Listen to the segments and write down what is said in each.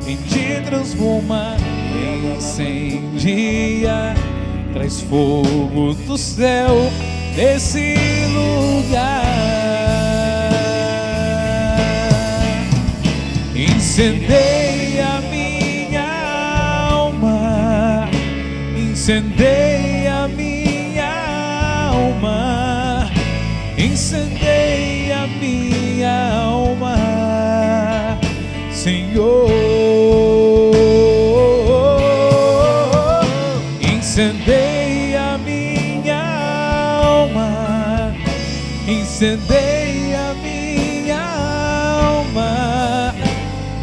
quem te transforma, incendia, traz fogo do céu nesse lugar. Incendeia minha alma, incendeia minha alma, incendeia minha alma, Senhor. Incendeia minha alma, incendeia minha alma,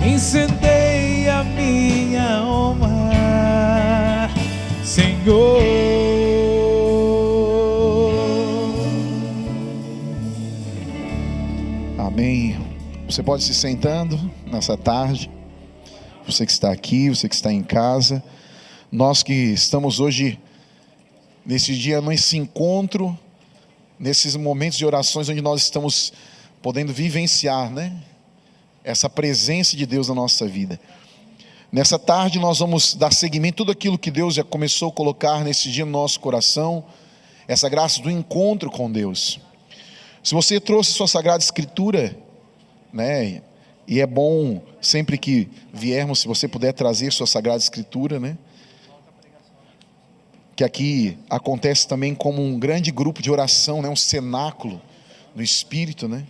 incendeia minha alma, Senhor. Amém. Você pode se sentando nessa tarde. Você que está aqui, você que está em casa. Nós que estamos hoje, nesse dia, nesse encontro, nesses momentos de orações onde nós estamos podendo vivenciar, né? Essa presença de Deus na nossa vida. Nessa tarde nós vamos dar seguimento a tudo aquilo que Deus já começou a colocar nesse dia no nosso coração, essa graça do encontro com Deus. Se você trouxe sua Sagrada Escritura, né? E é bom sempre que viermos, se você puder trazer sua Sagrada Escritura, né? Que aqui acontece também como um grande grupo de oração, né? Um cenáculo do Espírito, né?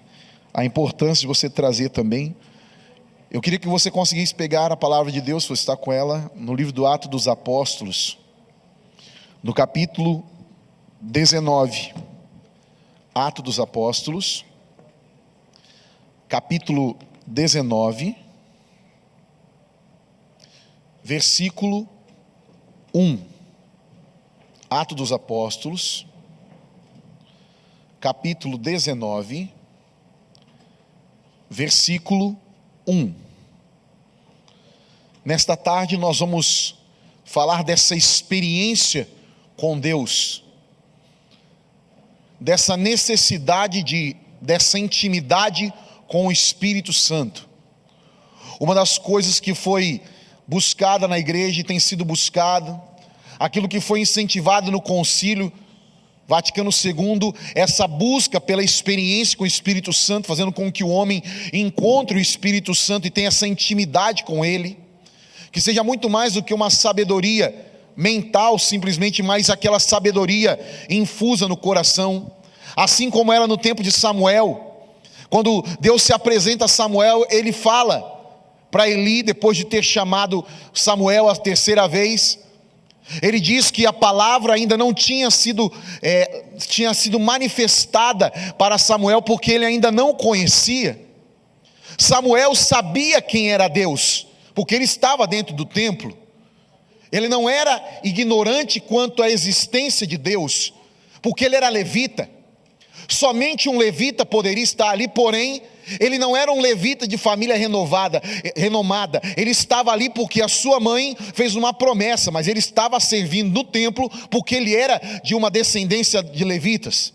A importância de você trazer também. Eu queria que você conseguisse pegar a palavra de Deus, se você está com ela, no livro do Atos dos Apóstolos, no capítulo 19. Atos dos Apóstolos, capítulo 19, versículo 1. Atos dos Apóstolos, capítulo 19, versículo 1. Nesta tarde nós vamos falar dessa experiência com Deus, dessa necessidade dessa intimidade com o Espírito Santo. Uma das coisas que foi buscada na igreja e tem sido buscada, aquilo que foi incentivado no Concílio Vaticano II, essa busca pela experiência com o Espírito Santo, fazendo com que o homem encontre o Espírito Santo e tenha essa intimidade com Ele, que seja muito mais do que uma sabedoria mental simplesmente, mas aquela sabedoria infusa no coração, assim como era no tempo de Samuel. Quando Deus se apresenta a Samuel, Ele fala para Eli, depois de ter chamado Samuel a terceira vez, Ele diz que a palavra ainda não tinha sido manifestada para Samuel, porque ele ainda não conhecia. Samuel sabia quem era Deus, porque ele estava dentro do templo. Ele não era ignorante quanto à existência de Deus, porque ele era levita. Somente um levita poderia estar ali, porém ele não era um levita de família renomada. Ele estava ali porque a sua mãe fez uma promessa, mas ele estava servindo no templo porque ele era de uma descendência de levitas.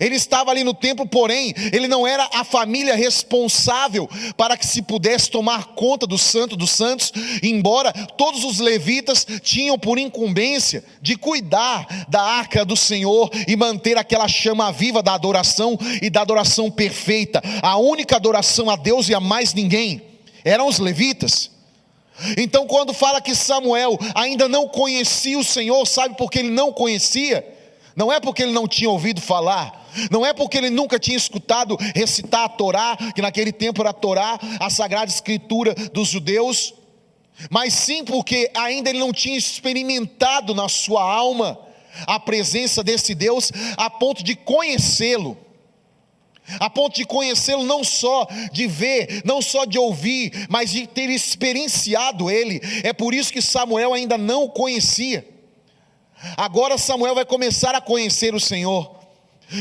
Ele estava ali no templo, porém ele não era a família responsável para que se pudesse tomar conta do Santo dos Santos, embora todos os levitas tinham por incumbência de cuidar da arca do Senhor e manter aquela chama viva da adoração e da adoração perfeita. A única adoração a Deus e a mais ninguém eram os levitas. Então, quando fala que Samuel ainda não conhecia o Senhor, sabe por que ele não conhecia? Não é porque ele não tinha ouvido falar, não é porque ele nunca tinha escutado recitar a Torá, que naquele tempo era a Torá, a Sagrada Escritura dos judeus, mas sim porque ainda ele não tinha experimentado na sua alma a presença desse Deus, a ponto de conhecê-lo. A ponto de conhecê-lo, não só de ver, não só de ouvir, mas de ter experienciado ele. É por isso que Samuel ainda não o conhecia. Agora Samuel vai começar a conhecer o Senhor.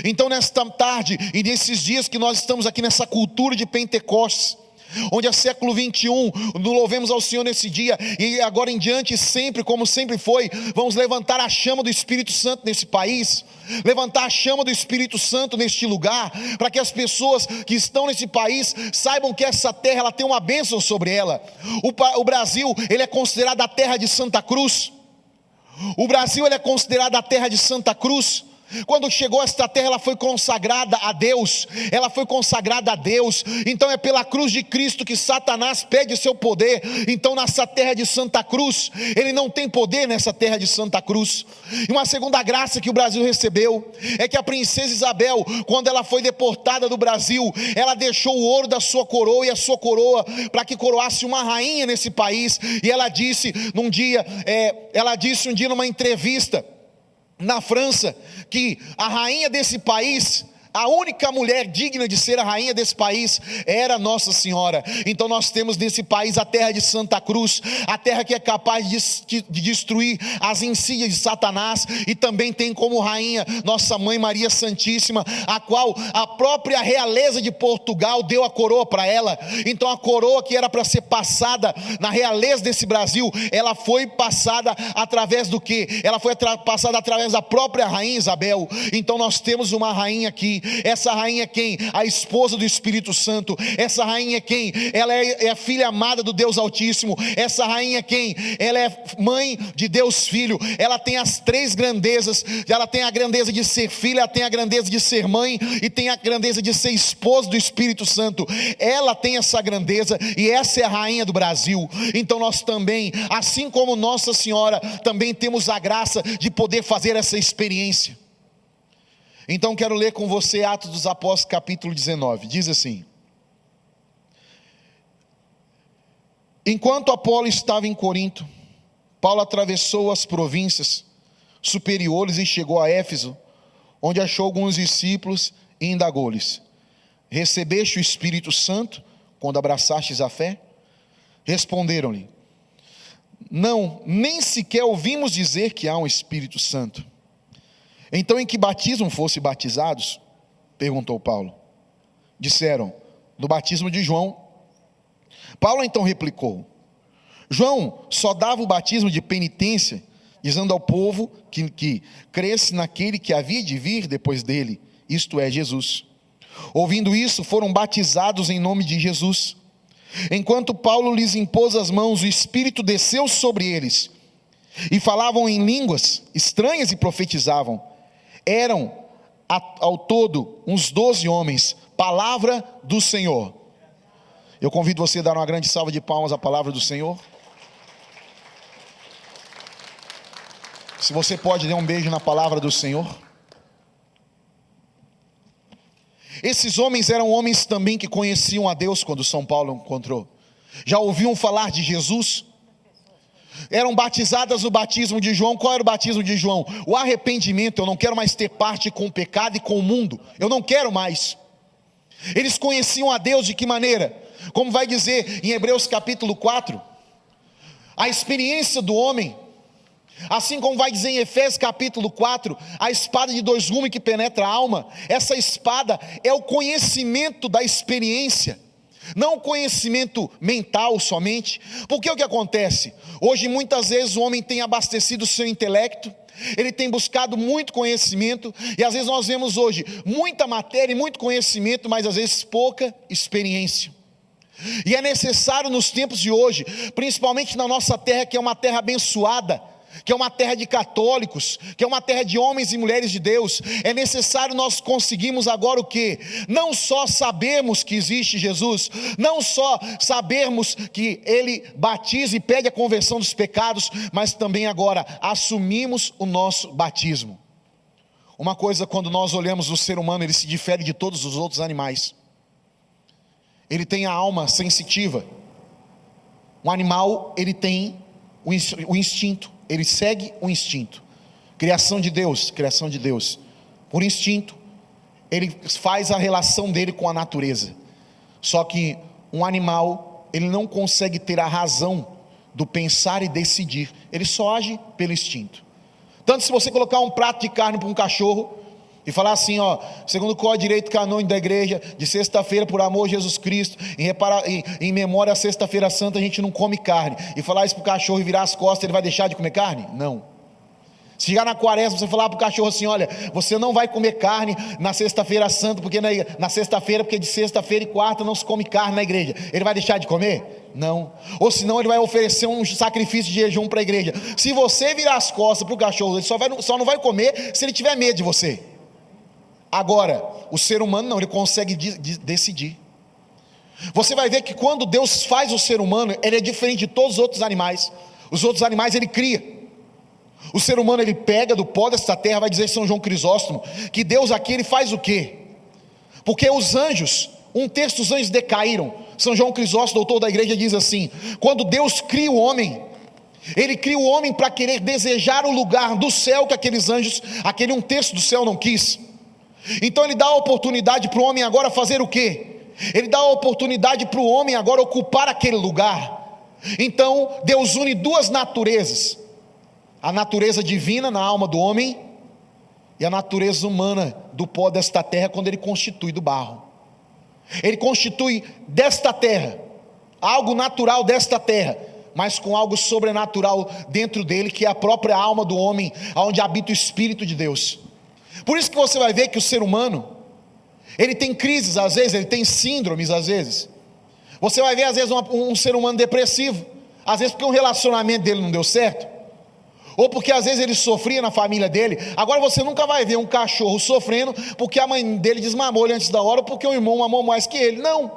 Então nesta tarde e nesses dias que nós estamos aqui nessa cultura de Pentecostes, onde é século 21, louvemos ao Senhor nesse dia, e agora em diante, sempre, como sempre foi, vamos levantar a chama do Espírito Santo nesse país, levantar a chama do Espírito Santo neste lugar, para que as pessoas que estão nesse país saibam que essa terra, ela tem uma bênção sobre ela. O Brasil, ele é considerado a terra de Santa Cruz. O Brasil, ele é considerado a terra de Santa Cruz. Quando chegou esta terra, ela foi consagrada a Deus, ela foi consagrada a Deus. Então é pela cruz de Cristo que Satanás pede seu poder. Então nessa terra de Santa Cruz, ele não tem poder nessa terra de Santa Cruz. E uma segunda graça que o Brasil recebeu, é que a princesa Isabel, quando ela foi deportada do Brasil, ela deixou o ouro da sua coroa e a sua coroa, para que coroasse uma rainha nesse país. E ela disse um dia numa entrevista na França, que a rainha desse país, a única mulher digna de ser a rainha desse país, era Nossa Senhora. Então nós temos nesse país a terra de Santa Cruz, a terra que é capaz de destruir as insídias de Satanás, e também tem como rainha nossa mãe Maria Santíssima, a qual a própria realeza de Portugal deu a coroa para ela. Então a coroa que era para ser passada na realeza desse Brasil, ela foi passada através do quê? Ela foi passada através da própria rainha Isabel. Então nós temos uma rainha aqui. Essa rainha é quem? A esposa do Espírito Santo. Essa rainha é quem? Ela é a filha amada do Deus Altíssimo. Essa rainha é quem? Ela é mãe de Deus Filho. Ela tem as três grandezas. Ela tem a grandeza de ser filha, ela tem a grandeza de ser mãe, e tem a grandeza de ser esposa do Espírito Santo. Ela tem essa grandeza, e essa é a rainha do Brasil. Então nós também, assim como Nossa Senhora, também temos a graça de poder fazer essa experiência. Então quero ler com você Atos dos Apóstolos capítulo 19, diz assim: enquanto Apolo estava em Corinto, Paulo atravessou as províncias superiores e chegou a Éfeso, onde achou alguns discípulos e indagou-lhes: recebeste o Espírito Santo quando abraçastes a fé? Responderam-lhe: não, nem sequer ouvimos dizer que há um Espírito Santo. Então em que batismo fosse batizados? Perguntou Paulo. Disseram: no batismo de João. Paulo então replicou: João só dava o batismo de penitência, dizendo ao povo que cresce naquele que havia de vir depois dele, isto é, Jesus. Ouvindo isso, foram batizados em nome de Jesus. Enquanto Paulo lhes impôs as mãos, o Espírito desceu sobre eles, e falavam em línguas estranhas e profetizavam. Eram ao todo uns 12 homens. Palavra do Senhor. Eu convido você a dar uma grande salva de palmas à palavra do Senhor. Se você pode, dê um beijo na palavra do Senhor. Esses homens eram homens também que conheciam a Deus quando São Paulo encontrou. Já ouviam falar de Jesus. Eram batizadas no batismo de João. Qual era o batismo de João? O arrependimento. Eu não quero mais ter parte com o pecado e com o mundo. Eu não quero mais. Eles conheciam a Deus de que maneira? Como vai dizer em Hebreus capítulo 4, a experiência do homem, assim como vai dizer em Efésios capítulo 4, a espada de dois gumes que penetra a alma. Essa espada é o conhecimento da experiência, não o conhecimento mental somente. Porque o que acontece? Hoje muitas vezes o homem tem abastecido o seu intelecto, ele tem buscado muito conhecimento, e às vezes nós vemos hoje muita matéria e muito conhecimento, mas às vezes pouca experiência. E é necessário nos tempos de hoje, principalmente na nossa terra, que é uma terra abençoada, que é uma terra de católicos, que é uma terra de homens e mulheres de Deus, é necessário nós conseguirmos agora o quê? Não só sabermos que existe Jesus, não só sabermos que Ele batiza e pede a conversão dos pecados, mas também agora assumimos o nosso batismo. Uma coisa, quando nós olhamos o ser humano, ele se difere de todos os outros animais. Ele tem a alma sensitiva. Um animal, ele tem o instinto. Ele segue o instinto. Criação de Deus. Por instinto, ele faz a relação dele com a natureza. Só que um animal, ele não consegue ter a razão do pensar e decidir. Ele só age pelo instinto. Tanto se você colocar um prato de carne para um cachorro, e falar assim, ó, segundo o Código de Direito Canônico da igreja, de sexta-feira, por amor a Jesus Cristo, em memória à sexta-feira santa, a gente não come carne, e falar isso para o cachorro e virar as costas, ele vai deixar de comer carne? Não. Se chegar na quaresma, você falar para o cachorro assim, olha, você não vai comer carne na sexta-feira santa, porque na sexta-feira, porque de sexta-feira e quarta não se come carne na igreja, ele vai deixar de comer? Não. Ou senão ele vai oferecer um sacrifício de jejum para a igreja. Se você virar as costas para o cachorro, ele só não vai comer se ele tiver medo de você. Agora, o ser humano não, ele consegue decidir. Você vai ver que quando Deus faz o ser humano, ele é diferente de todos os outros animais. Os outros animais ele cria. O ser humano ele pega do pó desta terra, vai dizer São João Crisóstomo, que Deus aqui ele faz o quê? Porque os anjos, um terço dos anjos decaíram. São João Crisóstomo, doutor da igreja, diz assim: quando Deus cria o homem, ele cria o homem para querer desejar o lugar do céu que aqueles anjos, aquele um terço do céu não quis. Então ele dá a oportunidade para o homem agora fazer o quê? Ele dá a oportunidade para o homem agora ocupar aquele lugar. Então Deus une duas naturezas: a natureza divina na alma do homem e a natureza humana do pó desta terra, quando ele constitui do barro. Ele constitui desta terra algo natural desta terra, mas com algo sobrenatural dentro dele, que é a própria alma do homem, onde habita o Espírito de Deus. Por isso que você vai ver que o ser humano, ele tem crises às vezes, ele tem síndromes às vezes. Você vai ver às vezes um ser humano depressivo, às vezes porque um relacionamento dele não deu certo, ou porque às vezes ele sofria na família dele. Agora você nunca vai ver um cachorro sofrendo porque a mãe dele desmamou ele antes da hora, ou porque o irmão mamou mais que ele. Não,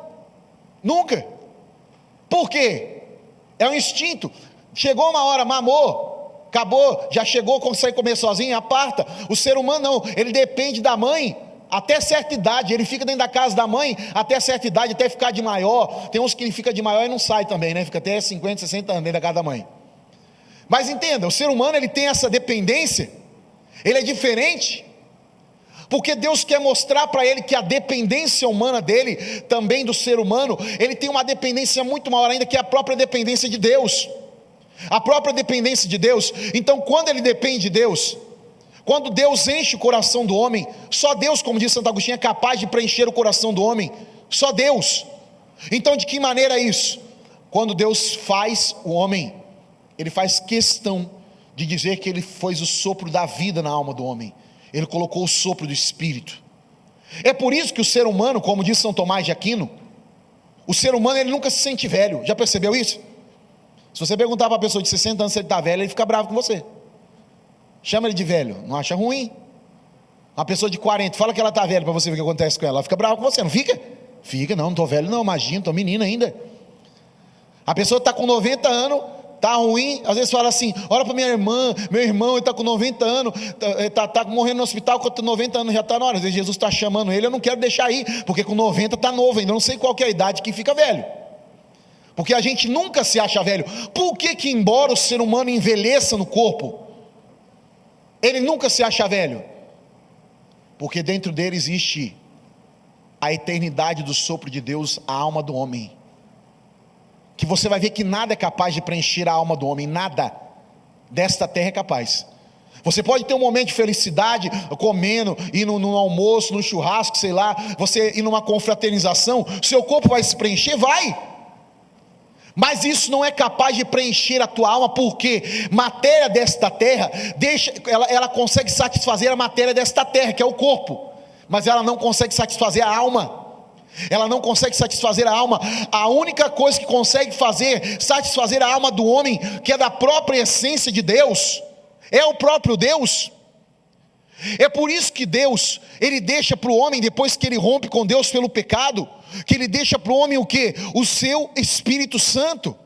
nunca. Por quê? É um instinto. Chegou uma hora, mamou, acabou, já chegou, consegue comer sozinho, aparta. O ser humano não, ele depende da mãe até certa idade. Ele fica dentro da casa da mãe até certa idade, até ficar de maior. Tem uns que ele fica de maior e não sai também, né? Fica até 50, 60 anos dentro da casa da mãe. Mas entenda, o ser humano ele tem essa dependência, ele é diferente, porque Deus quer mostrar para ele que a dependência humana dele, também do ser humano, ele tem uma dependência muito maior ainda, que é a própria dependência de Deus. A própria dependência de Deus. Então quando ele depende de Deus, quando Deus enche o coração do homem, só Deus, como diz Santo Agostinho, é capaz de preencher o coração do homem, só Deus. Então de que maneira é isso? Quando Deus faz o homem, ele faz questão de dizer que ele fez o sopro da vida na alma do homem. Ele colocou o sopro do Espírito. É por isso que o ser humano, como diz São Tomás de Aquino, o ser humano ele nunca se sente velho. Já percebeu isso? Se você perguntar para uma pessoa de 60 anos se ele está velho, ele fica bravo com você. Chama ele de velho, não acha ruim? Uma pessoa de 40, fala que ela está velha para você ver o que acontece com ela. Ela fica brava com você, não fica? Fica, não estou velho não, imagina, estou menina ainda. A pessoa está com 90 anos, está ruim, às vezes fala assim, olha para minha irmã, meu irmão, ele está com 90 anos, está morrendo no hospital, com 90 anos já está na hora, às vezes Jesus está chamando ele, eu não quero deixar ir, porque com 90 está novo ainda, não sei qual que é a idade que fica velho, porque a gente nunca se acha velho. Por que embora o ser humano envelheça no corpo, ele nunca se acha velho? Porque dentro dele existe a eternidade do sopro de Deus, a alma do homem, que você vai ver que nada é capaz de preencher a alma do homem, nada desta terra é capaz. Você pode ter um momento de felicidade, comendo, ir no almoço, no churrasco, sei lá, você ir numa confraternização, seu corpo vai se preencher? Vai! Mas isso não é capaz de preencher a tua alma, porque matéria desta terra, ela consegue satisfazer a matéria desta terra, que é o corpo, mas ela não consegue satisfazer a alma. Ela não consegue satisfazer a alma. A única coisa que consegue satisfazer a alma do homem, que é da própria essência de Deus, é o próprio Deus. É por isso que Deus, ele deixa para o homem, depois que ele rompe com Deus pelo pecado, que ele deixa para o homem o quê? O seu Espírito Santo,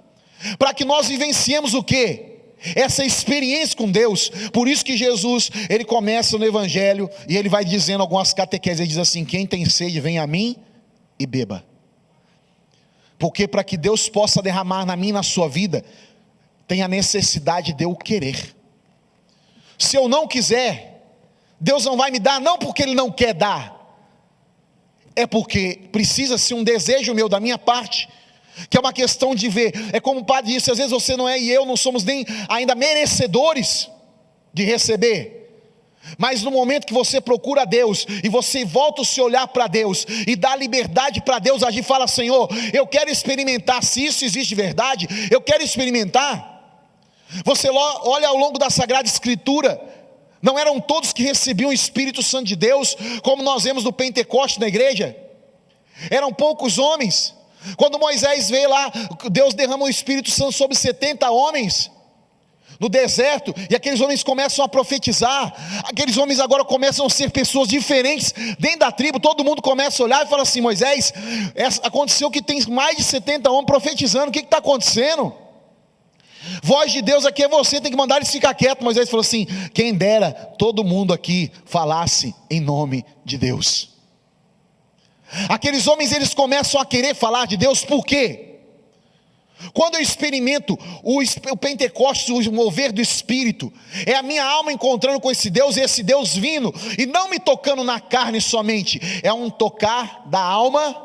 para que nós vivenciemos o quê? Essa experiência com Deus. Por isso que Jesus, ele começa no Evangelho, e ele vai dizendo algumas catequeses, ele diz assim, quem tem sede vem a mim e beba. Porque para que Deus possa derramar na minha e na sua vida, tem a necessidade de eu querer. Se eu não quiser, Deus não vai me dar, não porque Ele não quer dar, é porque precisa ser um desejo meu da minha parte, que é uma questão de ver. É como o padre disse, às vezes você não é e eu não somos nem ainda merecedores de receber, Mas no momento que você procura Deus, e você volta o seu olhar para Deus, e dá liberdade para Deus agir, fala: Senhor, eu quero experimentar, se isso existe de verdade, eu quero experimentar. Você olha ao longo da Sagrada Escritura, não eram todos que recebiam o Espírito Santo de Deus, como nós vemos no Pentecoste na igreja, eram poucos homens. Quando Moisés veio lá, Deus derrama o Espírito Santo sobre 70 homens, no deserto, e aqueles homens começam a profetizar. Aqueles homens agora começam a ser pessoas diferentes, dentro da tribo, todo mundo começa a olhar e fala assim: Moisés, aconteceu que tem mais de 70 homens profetizando, o que está acontecendo? Voz de Deus aqui é você, tem que mandar eles ficar quietos. Moisés falou assim: quem dera todo mundo aqui falasse em nome de Deus. Aqueles homens, eles começam a querer falar de Deus, por quê? Quando eu experimento o Pentecostes, o mover do Espírito, é a minha alma encontrando com esse Deus, e esse Deus vindo, e não me tocando na carne somente, é um tocar da alma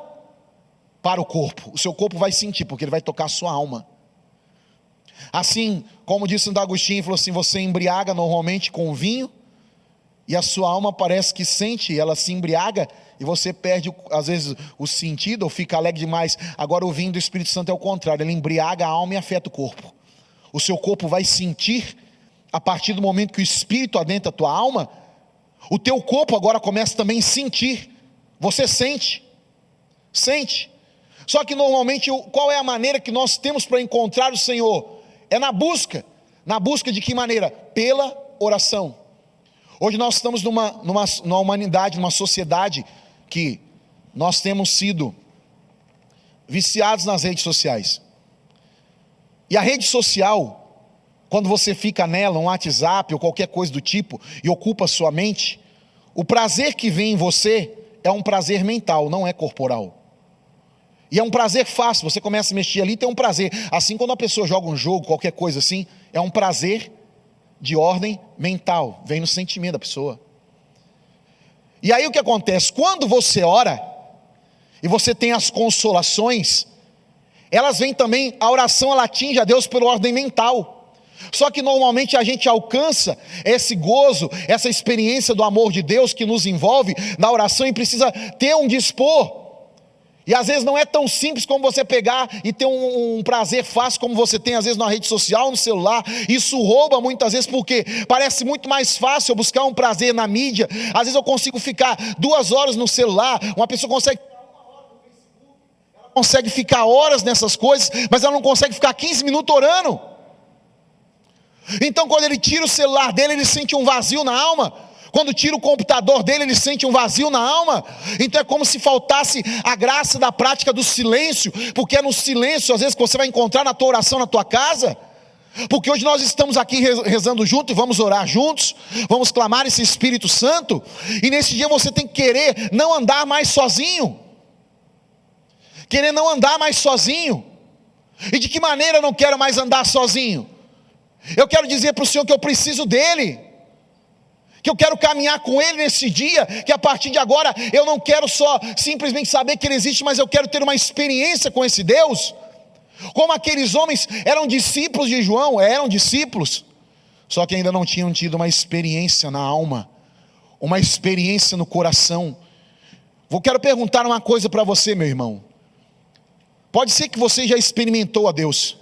para o corpo. O seu corpo vai sentir, porque ele vai tocar a sua alma. Assim, como disse Santo Agostinho, falou assim: você embriaga normalmente com vinho, e a sua alma parece que sente, ela se embriaga, e você perde às vezes o sentido, ou fica alegre demais. Agora o vinho do Espírito Santo é o contrário, ele embriaga a alma e afeta o corpo. O seu corpo vai sentir, a partir do momento que o Espírito adentra a tua alma, o teu corpo agora começa também a sentir. Você sente. Só que normalmente, qual é a maneira que nós temos para encontrar o Senhor? É na busca. Na busca de que maneira? Pela oração. Hoje nós estamos numa humanidade, numa sociedade que nós temos sido viciados nas redes sociais. E a rede social, quando você fica nela, um WhatsApp ou qualquer coisa do tipo, e ocupa sua mente, o prazer que vem em você é um prazer mental, não é corporal. E é um prazer fácil, você começa a mexer ali, tem um prazer. Assim, quando a pessoa joga um jogo, qualquer coisa assim, é um prazer de ordem mental, vem no sentimento da pessoa. E aí o que acontece? Quando você ora, e você tem as consolações, elas vêm também, a oração ela atinge a Deus pela ordem mental. Só que normalmente a gente alcança esse gozo, essa experiência do amor de Deus que nos envolve na oração, e precisa ter um dispor. E às vezes não é tão simples como você pegar e ter um prazer fácil como você tem às vezes na rede social, no celular. Isso rouba muitas vezes, porque parece muito mais fácil eu buscar um prazer na mídia. Às vezes eu consigo ficar 2 horas no celular, uma pessoa consegue ficar 1 hora no Facebook, ela consegue ficar horas nessas coisas, mas ela não consegue ficar 15 minutos orando. Então quando ele tira o celular dele, ele sente um vazio na alma. Quando tira o computador dele, ele sente um vazio na alma. Então é como se faltasse a graça da prática do silêncio, porque é no silêncio às vezes que você vai encontrar na tua oração, na tua casa. Porque hoje nós estamos aqui rezando junto, e vamos orar juntos, vamos clamar esse Espírito Santo, e nesse dia você tem que querer não andar mais sozinho. Querer não andar mais sozinho. E de que maneira eu não quero mais andar sozinho? Eu quero dizer para o Senhor que eu preciso dEle, que eu quero caminhar com Ele nesse dia, que a partir de agora eu não quero só simplesmente saber que Ele existe, mas eu quero ter uma experiência com esse Deus. Como aqueles homens eram discípulos de João, eram discípulos, só que ainda não tinham tido uma experiência na alma, uma experiência no coração. Quero perguntar uma coisa para você, meu irmão. Pode ser que você já experimentou a Deus.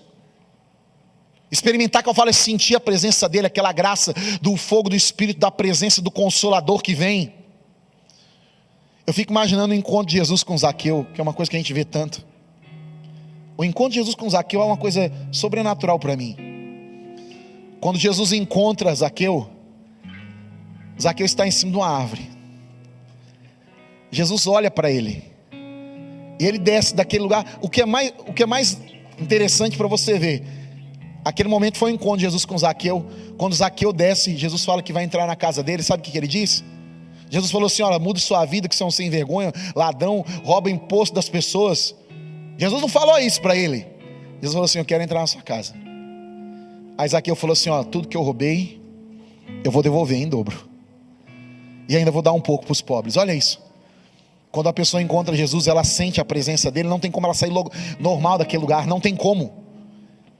Experimentar, que eu falo, é sentir a presença dEle, aquela graça do fogo do Espírito, da presença do Consolador que vem. Eu fico imaginando o encontro de Jesus com Zaqueu, que é uma coisa que a gente vê tanto. O encontro de Jesus com Zaqueu é uma coisa sobrenatural para mim. Quando Jesus encontra Zaqueu, Zaqueu está em cima de uma árvore. Jesus olha para ele, e ele desce daquele lugar. O que é mais interessante para você ver, aquele momento foi o encontro de Jesus com Zaqueu. Quando Zaqueu desce, Jesus fala que vai entrar na casa dele. Sabe o que ele diz? Jesus falou assim: olha, muda sua vida, que você é um sem vergonha, ladrão, rouba imposto das pessoas. Jesus não falou isso para ele. Jesus falou assim: eu quero entrar na sua casa. Aí Zaqueu falou assim: ó, tudo que eu roubei, eu vou devolver em dobro, e ainda vou dar um pouco para os pobres. Olha isso. Quando a pessoa encontra Jesus, ela sente a presença dele. Não tem como ela sair logo normal daquele lugar. Não tem como.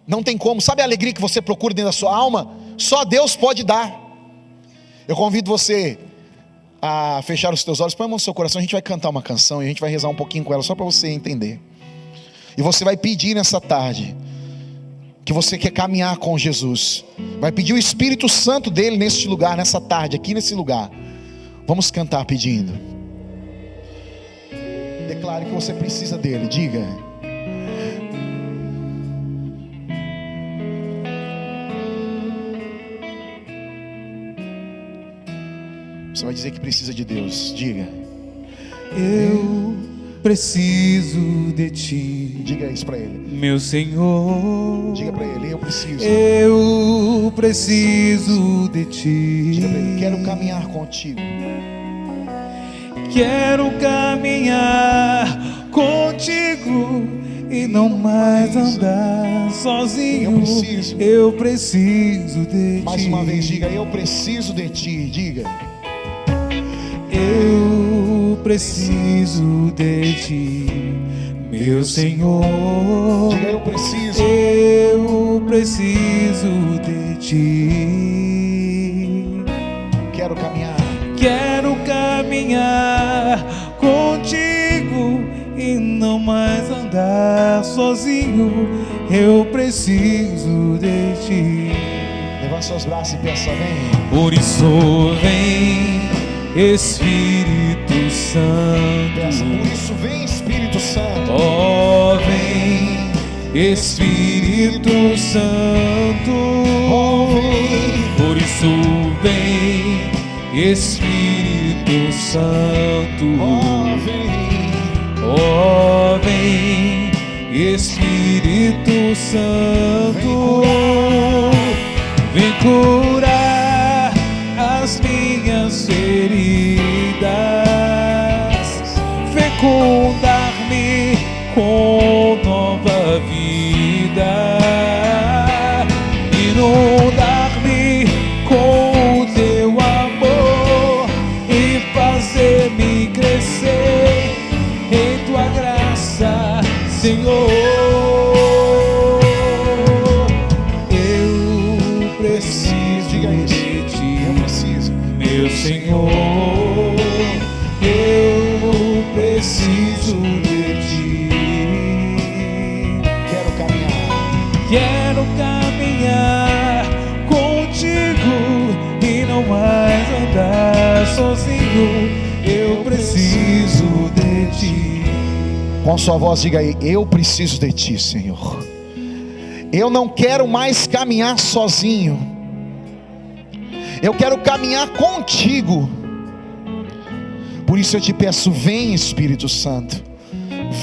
Não tem como. Sabe a alegria que você procura dentro da sua alma? Só Deus pode dar. Eu convido você a fechar os teus olhos, põe a mão no seu coração. A gente vai cantar uma canção e a gente vai rezar um pouquinho com ela, só para você entender. E você vai pedir nessa tarde que você quer caminhar com Jesus. Vai pedir o Espírito Santo dele neste lugar, nessa tarde, aqui nesse lugar. Vamos cantar pedindo. Declare que você precisa dele, diga. Você vai dizer que precisa de Deus, diga. Eu preciso de ti. Diga isso para ele. Meu Senhor. Diga para ele, eu preciso. Eu preciso de ti. Diga para ele, quero caminhar contigo. Quero caminhar contigo e não mais andar sozinho. Eu preciso de ti. Mais uma vez, diga, eu preciso de ti. Diga. Eu preciso de ti, meu Senhor. Diga, eu preciso. Eu preciso de ti. Quero caminhar. Quero caminhar contigo e não mais andar sozinho. Eu preciso de ti. Levante seus braços e peça, vem. Por isso vem, Espírito Santo. Peça, por isso vem, Espírito Santo. Oh, vem, Espírito Santo. Oh, vem. Por isso vem, Espírito Santo. Oh, vem. Oh, vem, Espírito Santo. Vem curar as minhas feridas, fecundar-me com nova vida, inundar-me com o teu amor e fazer-me crescer em tua graça, Senhor. Eu preciso, diga isso, de ti, eu preciso, meu Senhor. Eu preciso de ti. quero caminhar. Quero caminhar contigo e não mais andar sozinho. Eu preciso de ti. Com sua voz, diga aí, eu preciso de ti, Senhor. Eu não quero mais caminhar sozinho. Eu quero caminhar contigo. Por isso eu te peço, vem Espírito Santo.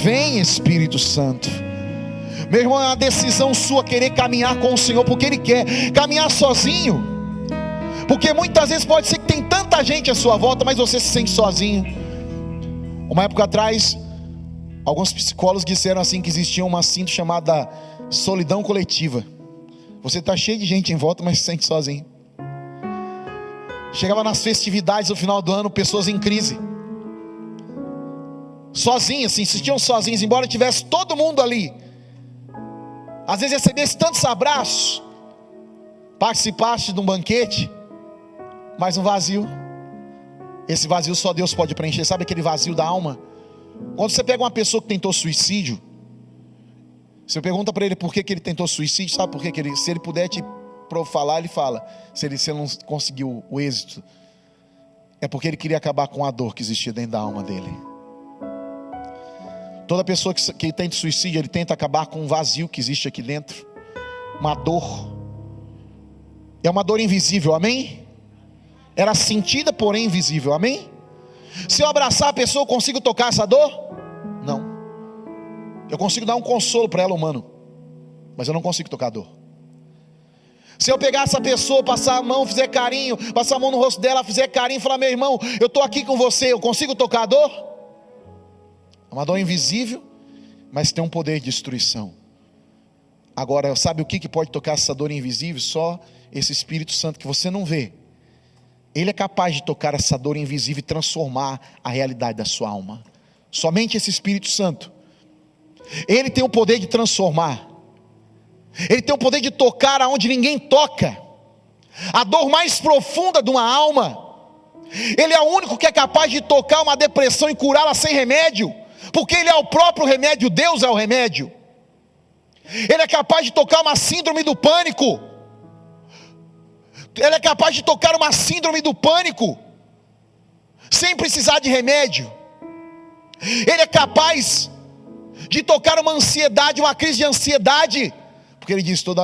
Vem Espírito Santo. Meu irmão, é uma decisão sua querer caminhar com o Senhor, porque Ele quer caminhar sozinho. Porque muitas vezes pode ser que tem tanta gente à sua volta, mas você se sente sozinho. Uma época atrás, alguns psicólogos disseram assim que existia uma síndrome chamada solidão coletiva. Você está cheio de gente em volta, mas se sente sozinho. Chegava nas festividades no final do ano, pessoas em crise, sozinhas, se sentiam sozinhos, embora tivesse todo mundo ali. Às vezes recebesse tantos abraços, participasse de um banquete, mas um vazio. Esse vazio só Deus pode preencher. Sabe aquele vazio da alma? Quando você pega uma pessoa que tentou suicídio, você pergunta para ele por que ele tentou suicídio. Sabe por que ele, se ele puder te falar, ele fala. Se ele não conseguiu o êxito, é porque ele queria acabar com a dor que existia dentro da alma dele. Toda pessoa que tenta suicídio, ele tenta acabar com um vazio que existe aqui dentro, uma dor. É uma dor invisível, amém? Era sentida, porém invisível, amém? Se eu abraçar a pessoa, eu consigo tocar essa dor? Não. Eu consigo dar um consolo para ela, humano, mas eu não consigo tocar a dor. Se eu pegar essa pessoa, passar a mão, fizer carinho, passar a mão no rosto dela, fizer carinho, falar, meu irmão, eu estou aqui com você, eu consigo tocar a dor? É uma dor invisível, mas tem um poder de destruição. Agora, sabe o que pode tocar essa dor invisível? Só esse Espírito Santo que você não vê. Ele é capaz de tocar essa dor invisível e transformar a realidade da sua alma. Somente esse Espírito Santo. Ele tem o poder de transformar. Ele tem o poder de tocar aonde ninguém toca. a dor mais profunda de uma alma. Ele é o único que é capaz de tocar uma depressão e curá-la sem remédio, porque Ele é o próprio remédio, Deus é o remédio. Ele é capaz de tocar uma síndrome do pânico. Ele é capaz de tocar uma síndrome do pânico sem precisar de remédio. Ele é capaz de tocar uma ansiedade, uma crise de ansiedade, porque Ele diz: todo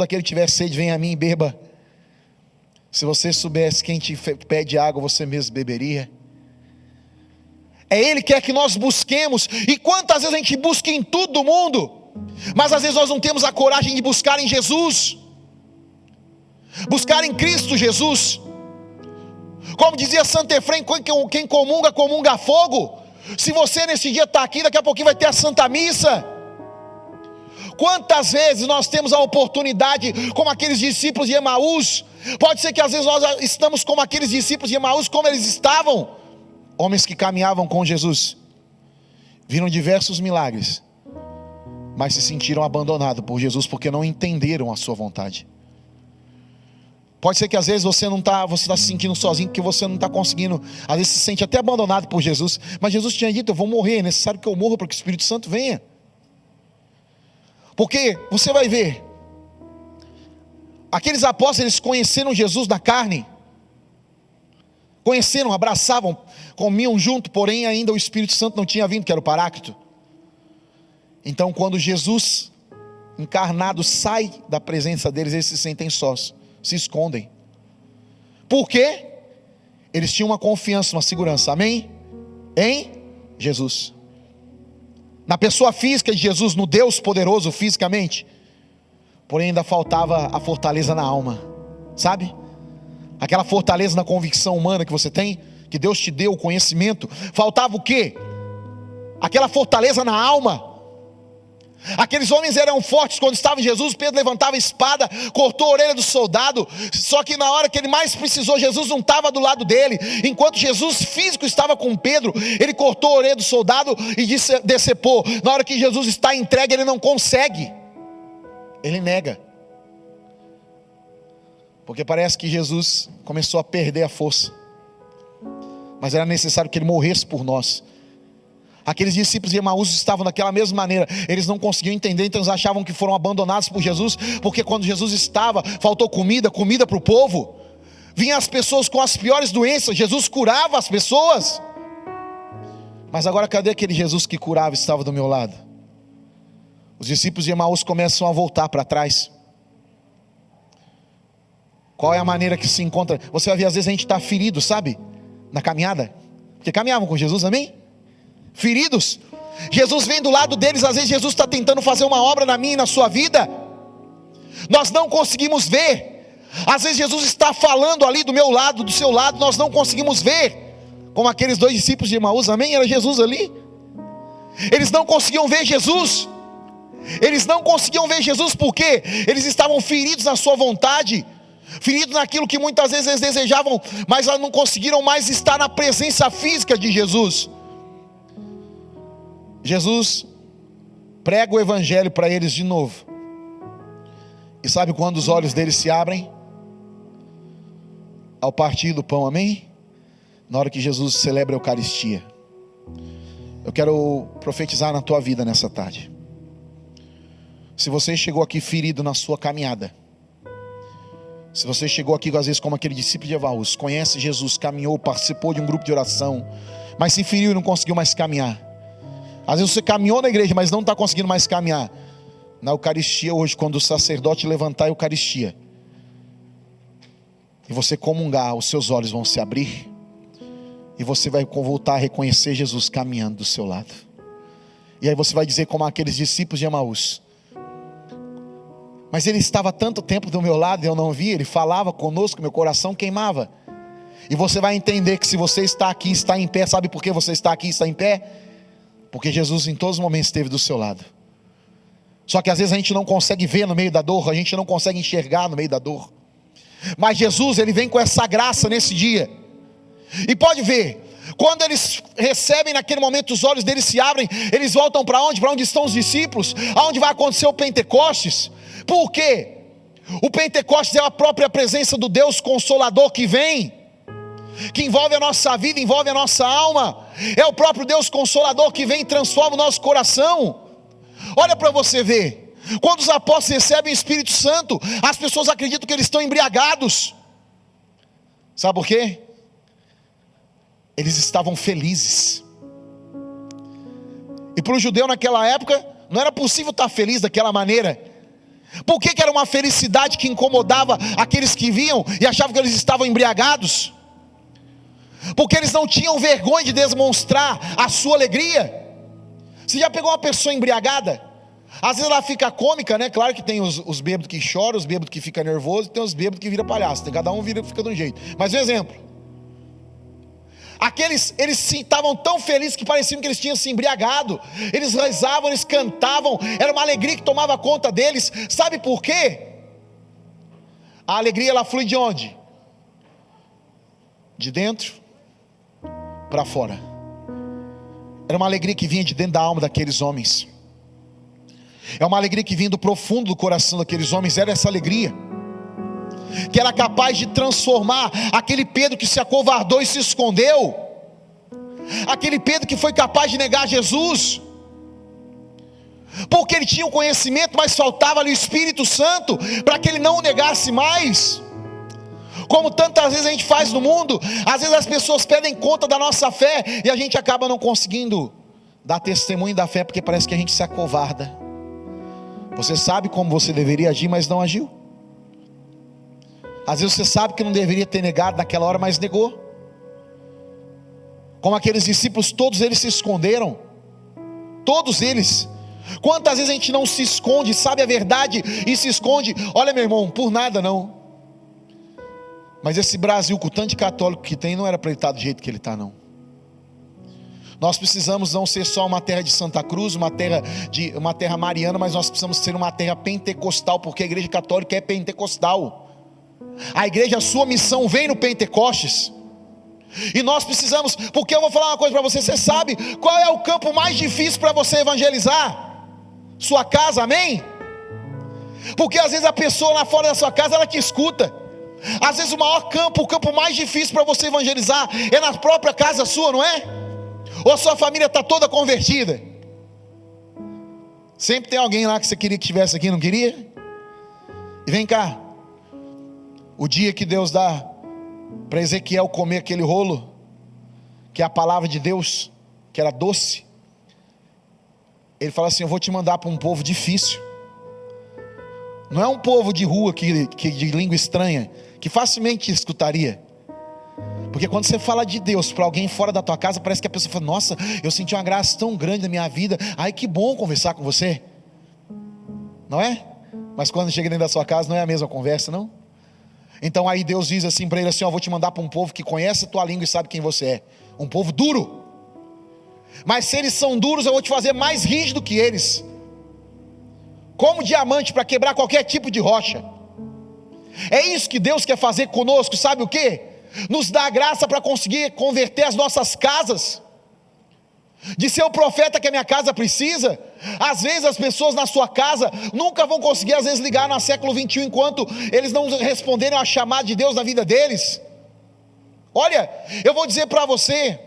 aquele que tiver sede, venha a mim e beba. Se você soubesse quem te pede água, você mesmo beberia. É Ele que quer que nós busquemos. E quantas vezes a gente busca em tudo do mundo, mas às vezes nós não temos a coragem de buscar em Jesus, buscar em Cristo Jesus. Como dizia Santo Efrem, quem comunga, comunga a fogo. Se você nesse dia está aqui, daqui a pouquinho vai ter a Santa Missa. Quantas vezes nós temos a oportunidade, como aqueles discípulos de Emaús? Pode ser que às vezes nós estamos como aqueles discípulos de Emaús, como eles estavam. Homens que caminhavam com Jesus, viram diversos milagres, mas se sentiram abandonados por Jesus, porque não entenderam a sua vontade. Pode ser que às vezes você está se sentindo sozinho, porque você não está conseguindo, às vezes se sente até abandonado por Jesus, mas Jesus tinha dito: eu vou morrer, é necessário que eu morra para que o Espírito Santo venha. Porque você vai ver, aqueles apóstolos, eles conheceram Jesus na carne, conheceram, abraçavam, comiam junto, porém ainda o Espírito Santo não tinha vindo, que era o Paráclito. Então quando Jesus encarnado sai da presença deles, eles se sentem sós, se escondem. Por quê? Eles tinham uma confiança, uma segurança, amém? Em Jesus, na pessoa física de Jesus, no Deus poderoso fisicamente. Porém ainda faltava a fortaleza na alma, sabe? Aquela fortaleza na convicção humana que você tem, que Deus te deu o conhecimento. Faltava o quê? Aquela fortaleza na alma. Aqueles homens eram fortes quando estava em Jesus. Pedro levantava a espada, cortou a orelha do soldado. Só que na hora que ele mais precisou, Jesus não estava do lado dele. Enquanto Jesus físico estava com Pedro, ele cortou a orelha do soldado e decepou. Na hora que Jesus está entregue, ele não consegue, ele nega, porque parece que Jesus começou a perder a força, mas era necessário que ele morresse por nós. Aqueles discípulos de Emaús estavam daquela mesma maneira. Eles não conseguiam entender, então eles achavam que foram abandonados por Jesus, porque quando Jesus estava, faltou comida para o povo. Vinham as pessoas com as piores doenças, Jesus curava as pessoas. Mas agora cadê aquele Jesus que curava e estava do meu lado? Os discípulos de Emaús começam a voltar para trás. Qual é a maneira que se encontra? Você vai ver, às vezes a gente está ferido, sabe? Na caminhada, porque caminhavam com Jesus, amém? Feridos. Jesus vem do lado deles. Às vezes Jesus está tentando fazer uma obra na minha e na sua vida, nós não conseguimos ver. Às vezes Jesus está falando ali do meu lado, do seu lado, nós não conseguimos ver. Como aqueles dois discípulos de Emaús, amém? Era Jesus ali. Eles não conseguiam ver Jesus. Eles não conseguiam ver Jesus porque eles estavam feridos na sua vontade, feridos naquilo que muitas vezes eles desejavam, mas eles não conseguiram mais estar na presença física de Jesus. Jesus prega o evangelho para eles de novo. E sabe quando os olhos deles se abrem? Ao partir do pão, amém? Na hora que Jesus celebra a Eucaristia. Eu quero profetizar na tua vida nessa tarde. Se você chegou aqui ferido na sua caminhada, se você chegou aqui às vezes como aquele discípulo de Emaús, conhece Jesus, caminhou, participou de um grupo de oração, mas se feriu e não conseguiu mais caminhar. Às vezes você caminhou na igreja, mas não está conseguindo mais caminhar. Na Eucaristia hoje, quando o sacerdote levantar a Eucaristia e você comungar, os seus olhos vão se abrir e você vai voltar a reconhecer Jesus caminhando do seu lado. E aí você vai dizer como aqueles discípulos de Emaús: mas ele estava tanto tempo do meu lado e eu não vi, ele falava conosco, meu coração queimava. E você vai entender que se você está aqui, está em pé, sabe por que você está aqui, está em pé? Porque Jesus em todos os momentos esteve do seu lado. Só que às vezes a gente não consegue ver no meio da dor, a gente não consegue enxergar no meio da dor. Mas Jesus, ele vem com essa graça nesse dia. E pode ver, quando eles recebem naquele momento, os olhos deles se abrem, eles voltam para onde? Para onde estão os discípulos? Aonde vai acontecer o Pentecostes? Por quê? O Pentecostes é a própria presença do Deus Consolador que vem, que envolve a nossa vida, envolve a nossa alma. É o próprio Deus Consolador que vem e transforma o nosso coração. Olha para você ver, quando os apóstolos recebem o Espírito Santo, as pessoas acreditam que eles estão embriagados. Sabe por quê? Eles estavam felizes. E para o judeu naquela época, não era possível estar feliz daquela maneira. Por que era uma felicidade que incomodava aqueles que viam e achavam que eles estavam embriagados? Porque eles não tinham vergonha de demonstrar a sua alegria. Você já pegou uma pessoa embriagada? Às vezes ela fica cômica, né? Claro que tem os bêbados que choram, os bêbados que ficam nervosos, e tem os bêbados que viram palhaço. Tem cada um fica de um jeito. Mas um exemplo. Eles estavam tão felizes que pareciam que eles tinham se embriagado. Eles rezavam, eles cantavam. Era uma alegria que tomava conta deles. Sabe por quê? A alegria, ela flui de onde? De dentro para fora. Era uma alegria que vinha de dentro da alma daqueles homens. É uma alegria que vinha do profundo do coração daqueles homens. Era essa alegria que era capaz de transformar aquele Pedro que se acovardou e se escondeu, aquele Pedro que foi capaz de negar Jesus, porque ele tinha o conhecimento, mas faltava-lhe o Espírito Santo para que ele não o negasse mais. Como tantas vezes a gente faz no mundo, às vezes as pessoas pedem conta da nossa fé e a gente acaba não conseguindo dar testemunho da fé, porque parece que a gente se acovarda. Você sabe como você deveria agir, mas não agiu. Às vezes você sabe que não deveria ter negado naquela hora, mas negou. Como aqueles discípulos, todos eles se esconderam. Todos eles. Quantas vezes a gente não se esconde, sabe a verdade e se esconde? Olha, meu irmão, por nada não. Mas esse Brasil, com o tanto de católico que tem, não era para ele estar do jeito que ele está, não. Nós precisamos não ser só uma terra de Santa Cruz, uma terra mariana, mas nós precisamos ser uma terra pentecostal, porque a igreja católica é pentecostal. A igreja, a sua missão vem no Pentecostes. E nós precisamos, porque eu vou falar uma coisa para você. Você sabe qual é o campo mais difícil para você evangelizar? Sua casa, amém? Porque às vezes a pessoa lá fora da sua casa, ela te escuta. Às vezes o campo mais difícil para você evangelizar é na própria casa sua, não é? Ou a sua família está toda convertida? Sempre tem alguém lá que você queria que estivesse aqui, não queria? E vem cá, o dia que Deus dá para Ezequiel comer aquele rolo, que é a palavra de Deus, que era doce, ele fala assim: eu vou te mandar para um povo difícil. Não é um povo de rua que de língua estranha, que facilmente escutaria. Porque quando você fala de Deus para alguém fora da tua casa, parece que a pessoa fala: nossa, eu senti uma graça tão grande na minha vida, ai que bom conversar com você. Não é? Mas quando chega dentro da sua casa, não é a mesma conversa, não? Então aí Deus diz assim para ele assim: ó, vou te mandar para um povo que conhece a tua língua e sabe quem você é. Um povo duro. Mas se eles são duros, eu vou te fazer mais rígido que eles, como diamante, para quebrar qualquer tipo de rocha. É isso que Deus quer fazer conosco, sabe o que? Nos dá a graça para conseguir converter as nossas casas, de ser o profeta que a minha casa precisa. Às vezes as pessoas na sua casa nunca vão conseguir, às vezes, ligar no século 21, enquanto eles não responderem a chamada de Deus na vida deles. Olha, eu vou dizer para você,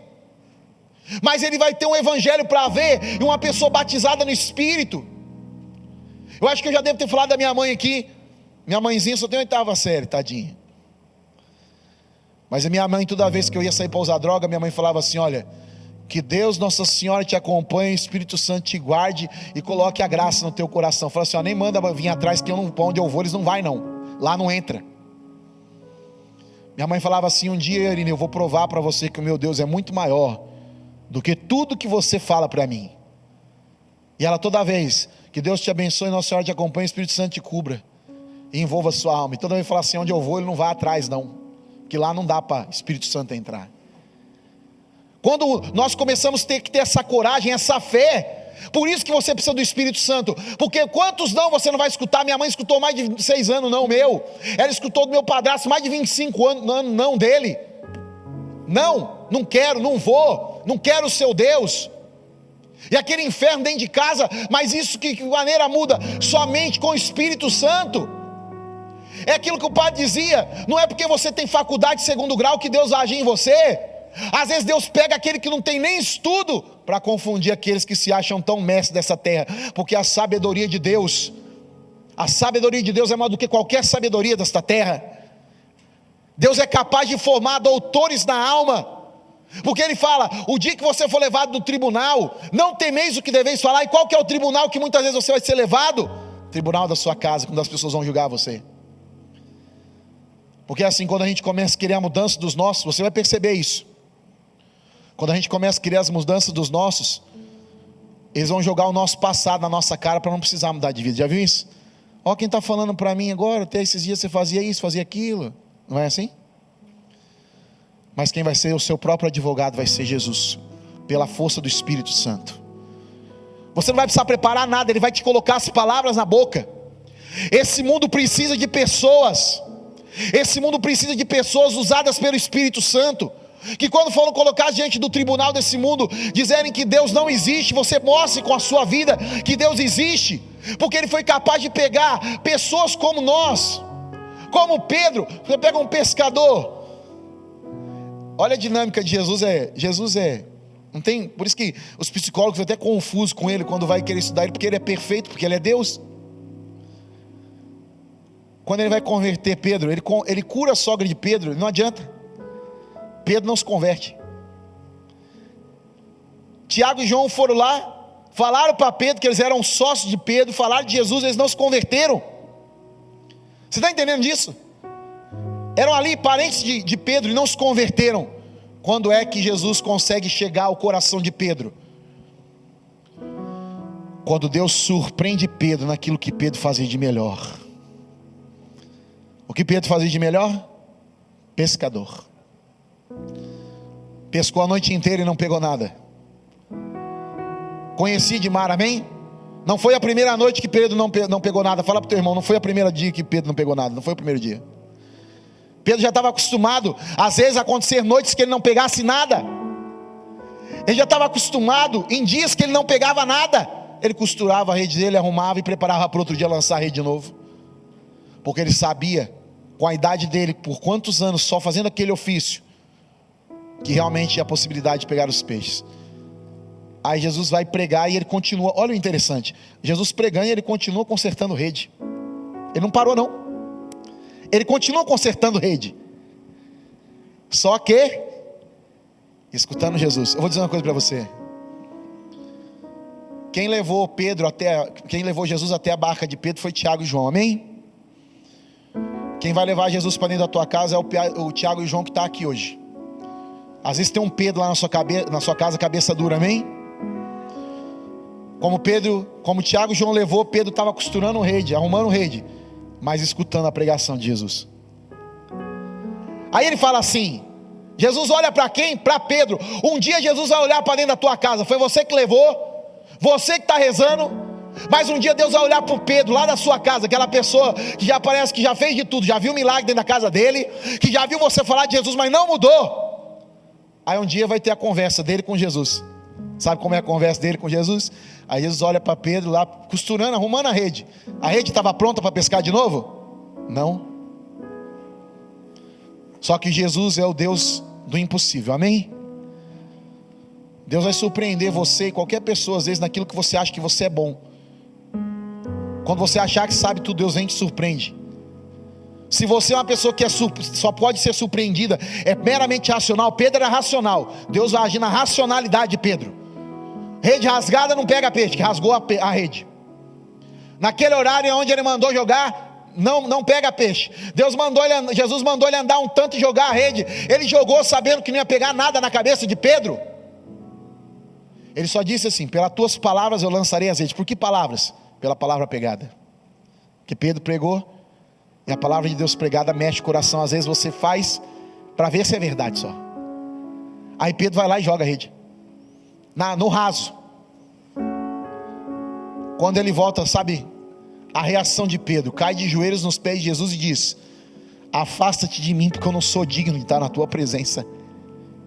mas ele vai ter um evangelho para ver, e uma pessoa batizada no Espírito. Eu acho que eu já devo ter falado da minha mãe aqui. Minha mãezinha só tem 8ª série, tadinha. Mas a minha mãe, toda vez que eu ia sair para usar droga, minha mãe falava assim: olha, que Deus Nossa Senhora te acompanhe, o Espírito Santo te guarde e coloque a graça no teu coração. Fala assim: ó, nem manda vir atrás, que eu não, para onde eu vou eles não vai não, lá não entra. Minha mãe falava assim: um dia, Irine, eu vou provar para você que o meu Deus é muito maior do que tudo que você fala para mim. E ela, toda vez: que Deus te abençoe, Nossa Senhora te acompanhe, o Espírito Santo te cubra e envolva a sua alma. E toda vez fala assim: onde eu vou ele não vai atrás não, que lá não dá para Espírito Santo entrar. Quando nós começamos a ter que ter essa coragem, essa fé, por isso que você precisa do Espírito Santo. Porque quantos não você não vai escutar? Minha mãe escutou mais de 6 anos não meu. Ela escutou do meu padrasto mais de 25 anos não dele. Não quero, não vou, não quero o seu Deus. E aquele inferno dentro de casa. Mas isso que maneira muda? Somente com o Espírito Santo. aquilo que o padre dizia, não é porque você tem faculdade de segundo grau que Deus vai agir em você. Às vezes Deus pega aquele que não tem nem estudo para confundir aqueles que se acham tão mestres dessa terra, porque a sabedoria de Deus é maior do que qualquer sabedoria desta terra. Deus é capaz de formar doutores na alma, porque Ele fala: o dia que você for levado no tribunal, não temeis o que deveis falar. E qual que é o tribunal que muitas vezes você vai ser levado? Tribunal da sua casa, quando as pessoas vão julgar você. Porque assim, quando a gente começa a querer a mudança dos nossos, você vai perceber isso. Quando a gente começa a querer as mudanças dos nossos, eles vão jogar o nosso passado na nossa cara para não precisar mudar de vida. Já viu isso? Ó, quem está falando para mim agora, até esses dias você fazia isso, fazia aquilo. Não é assim? Mas quem vai ser o seu próprio advogado vai ser Jesus, pela força do Espírito Santo. Você não vai precisar preparar nada, Ele vai te colocar as palavras na boca. Esse mundo precisa de pessoas. Esse mundo precisa de pessoas usadas pelo Espírito Santo, que quando foram colocados diante do tribunal desse mundo, dizerem que Deus não existe, você mostre com a sua vida que Deus existe, porque Ele foi capaz de pegar pessoas como nós, como Pedro. Você pega um pescador, olha a dinâmica de Jesus não tem, por isso que os psicólogos ficam até confusos com Ele, quando vai querer estudar Ele, porque Ele é perfeito, porque Ele é Deus. Quando Ele vai converter Pedro, Ele cura a sogra de Pedro, não adianta, Pedro não se converte. Tiago e João foram lá, falaram para Pedro que eles eram sócios de Pedro, falaram de Jesus, eles não se converteram. Você está entendendo disso? Eram ali parentes de Pedro e não se converteram. Quando é que Jesus consegue chegar ao coração de Pedro? Quando Deus surpreende Pedro naquilo que Pedro fazia de melhor. O que Pedro fazia de melhor? Pescador. Pescou a noite inteira e não pegou nada. Conheci de mar, amém? Não foi a primeira noite que Pedro não pegou nada. Fala para o teu irmão, não foi a primeira dia que Pedro não pegou nada. Não foi o primeiro dia. Pedro já estava acostumado, às vezes, a acontecer noites que ele não pegasse nada. Ele já estava acostumado em dias que ele não pegava nada. Ele costurava a rede dele, arrumava e preparava para outro dia lançar a rede de novo. Porque ele sabia, com a idade dele, por quantos anos só fazendo aquele ofício, que realmente tinha a possibilidade de pegar os peixes. Aí Jesus vai pregar e ele continua. Olha o interessante, Jesus pregando e ele continua consertando rede. Ele não parou não. Ele continua consertando rede. Só que escutando Jesus. Eu vou dizer uma coisa para você. Quem levou Jesus até a barca de Pedro foi Tiago e João, amém? Quem vai levar Jesus para dentro da tua casa é o Tiago e João que está aqui hoje. Às vezes tem um Pedro lá na sua casa, cabeça dura, amém? Como Tiago e João levou, Pedro estava costurando rede, arrumando rede, mas escutando a pregação de Jesus. Aí ele fala assim, Jesus olha para quem? Para Pedro. Um dia Jesus vai olhar para dentro da tua casa. Foi você que levou, você que está rezando, mas um dia Deus vai olhar para o Pedro, lá da sua casa, aquela pessoa que já parece que já fez de tudo, já viu milagre dentro da casa dele, que já viu você falar de Jesus, mas não mudou. Aí um dia vai ter a conversa dele com Jesus. Sabe como é a conversa dele com Jesus? Aí Jesus olha para Pedro lá, costurando, arrumando a rede. A rede estava pronta para pescar de novo? Não. Só que Jesus é o Deus do impossível, amém? Deus vai surpreender você e qualquer pessoa, às vezes, naquilo que você acha que você é bom. Quando você achar que sabe tudo, Deus vem e te surpreende. Se você é uma pessoa que só pode ser surpreendida, é meramente racional. Pedro era racional. Deus vai agir na racionalidade de Pedro. Rede rasgada não pega peixe, que rasgou a rede. Naquele horário onde ele mandou jogar, não pega peixe. Jesus mandou ele andar um tanto e jogar a rede. Ele jogou sabendo que não ia pegar nada na cabeça de Pedro. Ele só disse assim: pelas tuas palavras eu lançarei as redes. Por que palavras? Pela palavra pregada. Que Pedro pregou. E a palavra de Deus pregada mexe o coração. Às vezes você faz para ver se é verdade só. Aí Pedro vai lá e joga a rede no raso. Quando ele volta, sabe a reação de Pedro? Cai de joelhos nos pés de Jesus e diz: afasta-te de mim, porque eu não sou digno de estar na tua presença.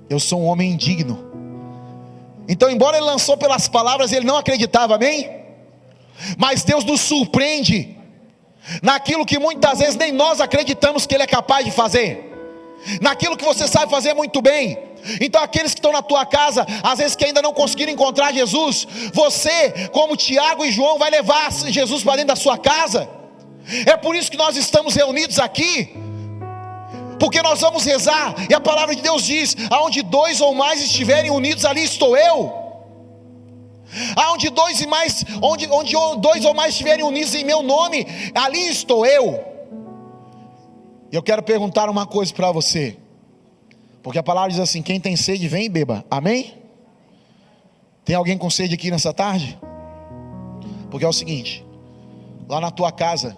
Eu sou um homem indigno. Então, embora ele lançou pelas palavras, ele não acreditava, amém? Mas Deus nos surpreende naquilo que muitas vezes nem nós acreditamos que Ele é capaz de fazer, naquilo que você sabe fazer muito bem. Então aqueles que estão na tua casa, às vezes que ainda não conseguiram encontrar Jesus, você, como Tiago e João, vai levar Jesus para dentro da sua casa. É por isso que nós estamos reunidos aqui, porque nós vamos rezar, e a palavra de Deus diz: aonde 2 ou mais estiverem unidos, ali estou eu. Aonde 2 ou mais estiverem unidos em meu nome, ali estou eu. E eu quero perguntar uma coisa para você, porque a palavra diz assim: quem tem sede, vem e beba. Amém? Tem alguém com sede aqui nessa tarde? Porque é o seguinte, lá na tua casa,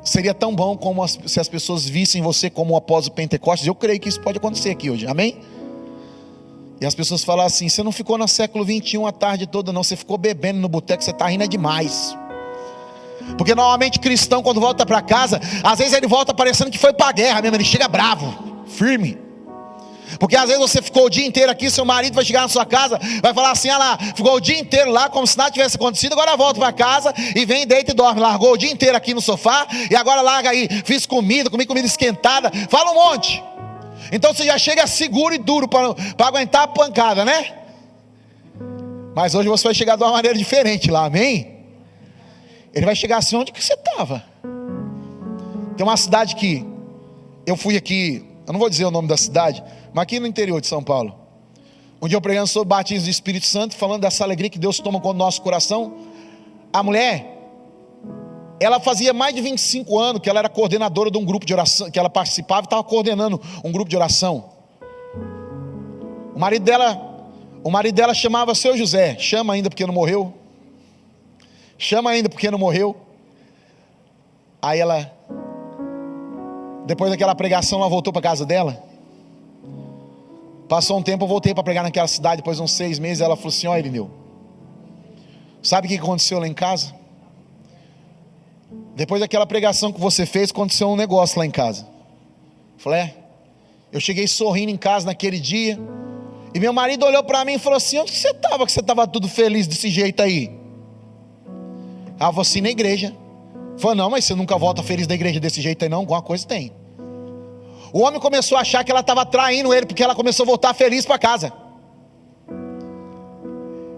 seria tão bom como se as pessoas vissem você como após o Pentecostes. Eu creio que isso pode acontecer aqui hoje, amém? E as pessoas falam assim: você não ficou no século 21 a tarde toda não, você ficou bebendo no boteco, você está rindo é demais. Porque normalmente cristão, quando volta para casa, às vezes ele volta parecendo que foi para a guerra mesmo, ele chega bravo, firme. Porque às vezes você ficou o dia inteiro aqui, seu marido vai chegar na sua casa, vai falar assim: ah lá, ficou o dia inteiro lá como se nada tivesse acontecido, agora volta para casa e vem, deita e dorme. Largou o dia inteiro aqui no sofá e agora larga aí, fiz comida, comi comida esquentada, fala um monte. Então você já chega seguro e duro para aguentar a pancada, né? Mas hoje você vai chegar de uma maneira diferente lá, amém? Ele vai chegar assim: onde que você estava? Tem uma cidade que eu fui aqui, eu não vou dizer o nome da cidade, mas aqui no interior de São Paulo, um dia eu pregando sobre o batismo do Espírito Santo, falando dessa alegria que Deus toma com o nosso coração. A mulher, ela fazia mais de 25 anos que ela era coordenadora de um grupo de oração, que ela participava e estava coordenando um grupo de oração. O marido dela chamava Seu José, chama ainda porque não morreu. Chama ainda porque não morreu. Aí ela, depois daquela pregação, ela voltou para a casa dela. Passou um tempo, eu voltei para pregar naquela cidade. Depois de uns 6 meses, ela falou assim: ó, Irineu, sabe o que aconteceu lá em casa? Depois daquela pregação que você fez, aconteceu um negócio lá em casa. Eu falei: eu cheguei sorrindo em casa naquele dia, e meu marido olhou para mim e falou assim: onde você estava, que você estava tudo feliz desse jeito aí? Ela falou assim: na igreja. Falei: não, mas você nunca volta feliz da igreja desse jeito aí não, alguma coisa tem. O homem começou a achar que ela estava traindo ele, porque ela começou a voltar feliz para casa.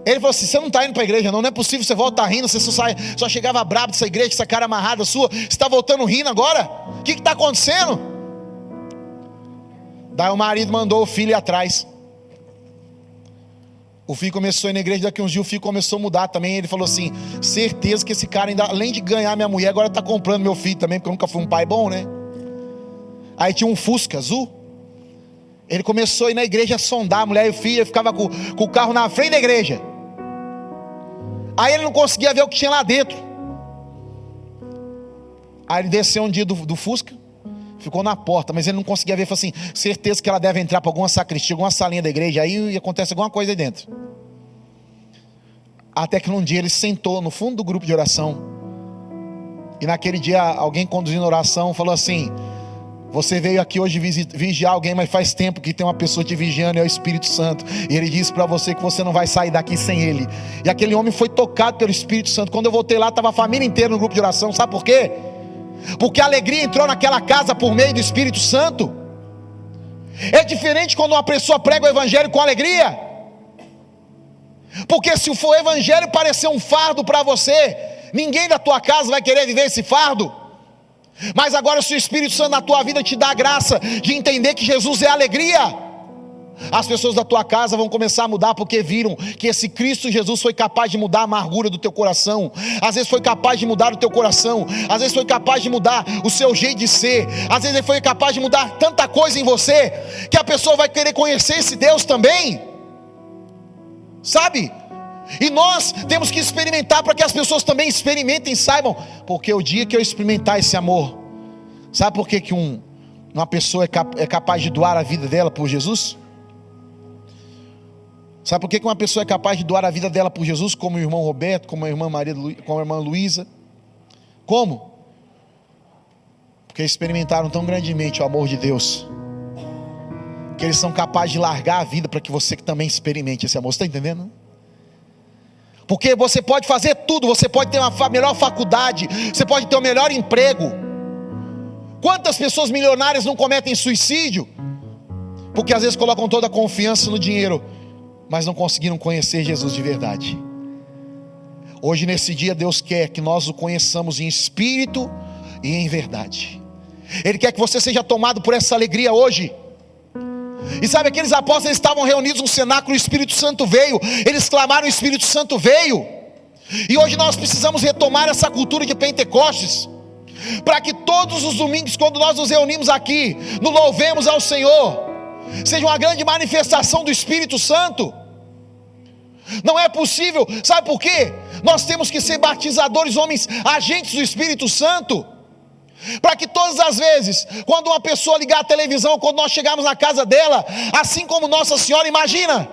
Ele falou assim: você não está indo para a igreja não é possível, você volta rindo, você só chegava brabo dessa igreja, essa cara amarrada sua, você está voltando rindo agora? O que está acontecendo? Daí o marido mandou o filho ir atrás. O filho começou a ir na igreja, daqui uns dias o filho começou a mudar também. Ele falou assim: certeza que esse cara ainda, além de ganhar minha mulher, agora está comprando meu filho também, porque eu nunca fui um pai bom, né? Aí tinha um Fusca azul. Ele começou a ir na igreja a sondar a mulher e o filho, ficava com o carro na frente da igreja. Aí ele não conseguia ver o que tinha lá dentro. Aí ele desceu um dia do Fusca, ficou na porta, mas ele não conseguia ver. Falou assim: certeza que ela deve entrar para alguma sacristia, alguma salinha da igreja, aí acontece alguma coisa aí dentro. Até que num dia ele sentou no fundo do grupo de oração, e naquele dia alguém conduzindo a oração falou assim: você veio aqui hoje vigiar alguém, mas faz tempo que tem uma pessoa te vigiando, é o Espírito Santo. E ele disse para você que você não vai sair daqui sem ele. E aquele homem foi tocado pelo Espírito Santo. Quando eu voltei lá, estava a família inteira no grupo de oração. Sabe por quê? Porque a alegria entrou naquela casa por meio do Espírito Santo. É diferente quando uma pessoa prega o evangelho com alegria. Porque se o evangelho parecer um fardo para você, ninguém da tua casa vai querer viver esse fardo. Mas agora, se o Espírito Santo na tua vida te dá a graça de entender que Jesus é alegria, as pessoas da tua casa vão começar a mudar, porque viram que esse Cristo Jesus foi capaz de mudar a amargura do teu coração. Às vezes foi capaz de mudar o teu coração, às vezes foi capaz de mudar o seu jeito de ser, às vezes ele foi capaz de mudar tanta coisa em você, que a pessoa vai querer conhecer esse Deus também, sabe? E nós temos que experimentar para que as pessoas também experimentem e saibam. Porque o dia que eu experimentar esse amor, sabe por que uma pessoa é capaz de doar a vida dela por Jesus? Sabe por que uma pessoa é capaz de doar a vida dela por Jesus? Como o irmão Roberto, como a irmã Maria, como a irmã Luísa. Como? Porque experimentaram tão grandemente o amor de Deus, que eles são capazes de largar a vida para que você também experimente esse amor. Você está entendendo? Porque você pode fazer tudo, você pode ter uma melhor faculdade, você pode ter o melhor emprego. Quantas pessoas milionárias não cometem suicídio? Porque às vezes colocam toda a confiança no dinheiro, mas não conseguiram conhecer Jesus de verdade. Hoje nesse dia Deus quer que nós o conheçamos em espírito e em verdade. Ele quer que você seja tomado por essa alegria hoje. E sabe, aqueles apóstolos, eles estavam reunidos no cenáculo, o Espírito Santo veio, eles clamaram, o Espírito Santo veio. E hoje nós precisamos retomar essa cultura de Pentecostes, para que todos os domingos, quando nós nos reunimos aqui, nos louvemos ao Senhor, seja uma grande manifestação do Espírito Santo. Não é possível, sabe por quê? Nós temos que ser batizadores, homens, agentes do Espírito Santo, para que todas as vezes, quando uma pessoa ligar a televisão, quando nós chegarmos na casa dela, assim como Nossa Senhora, imagina,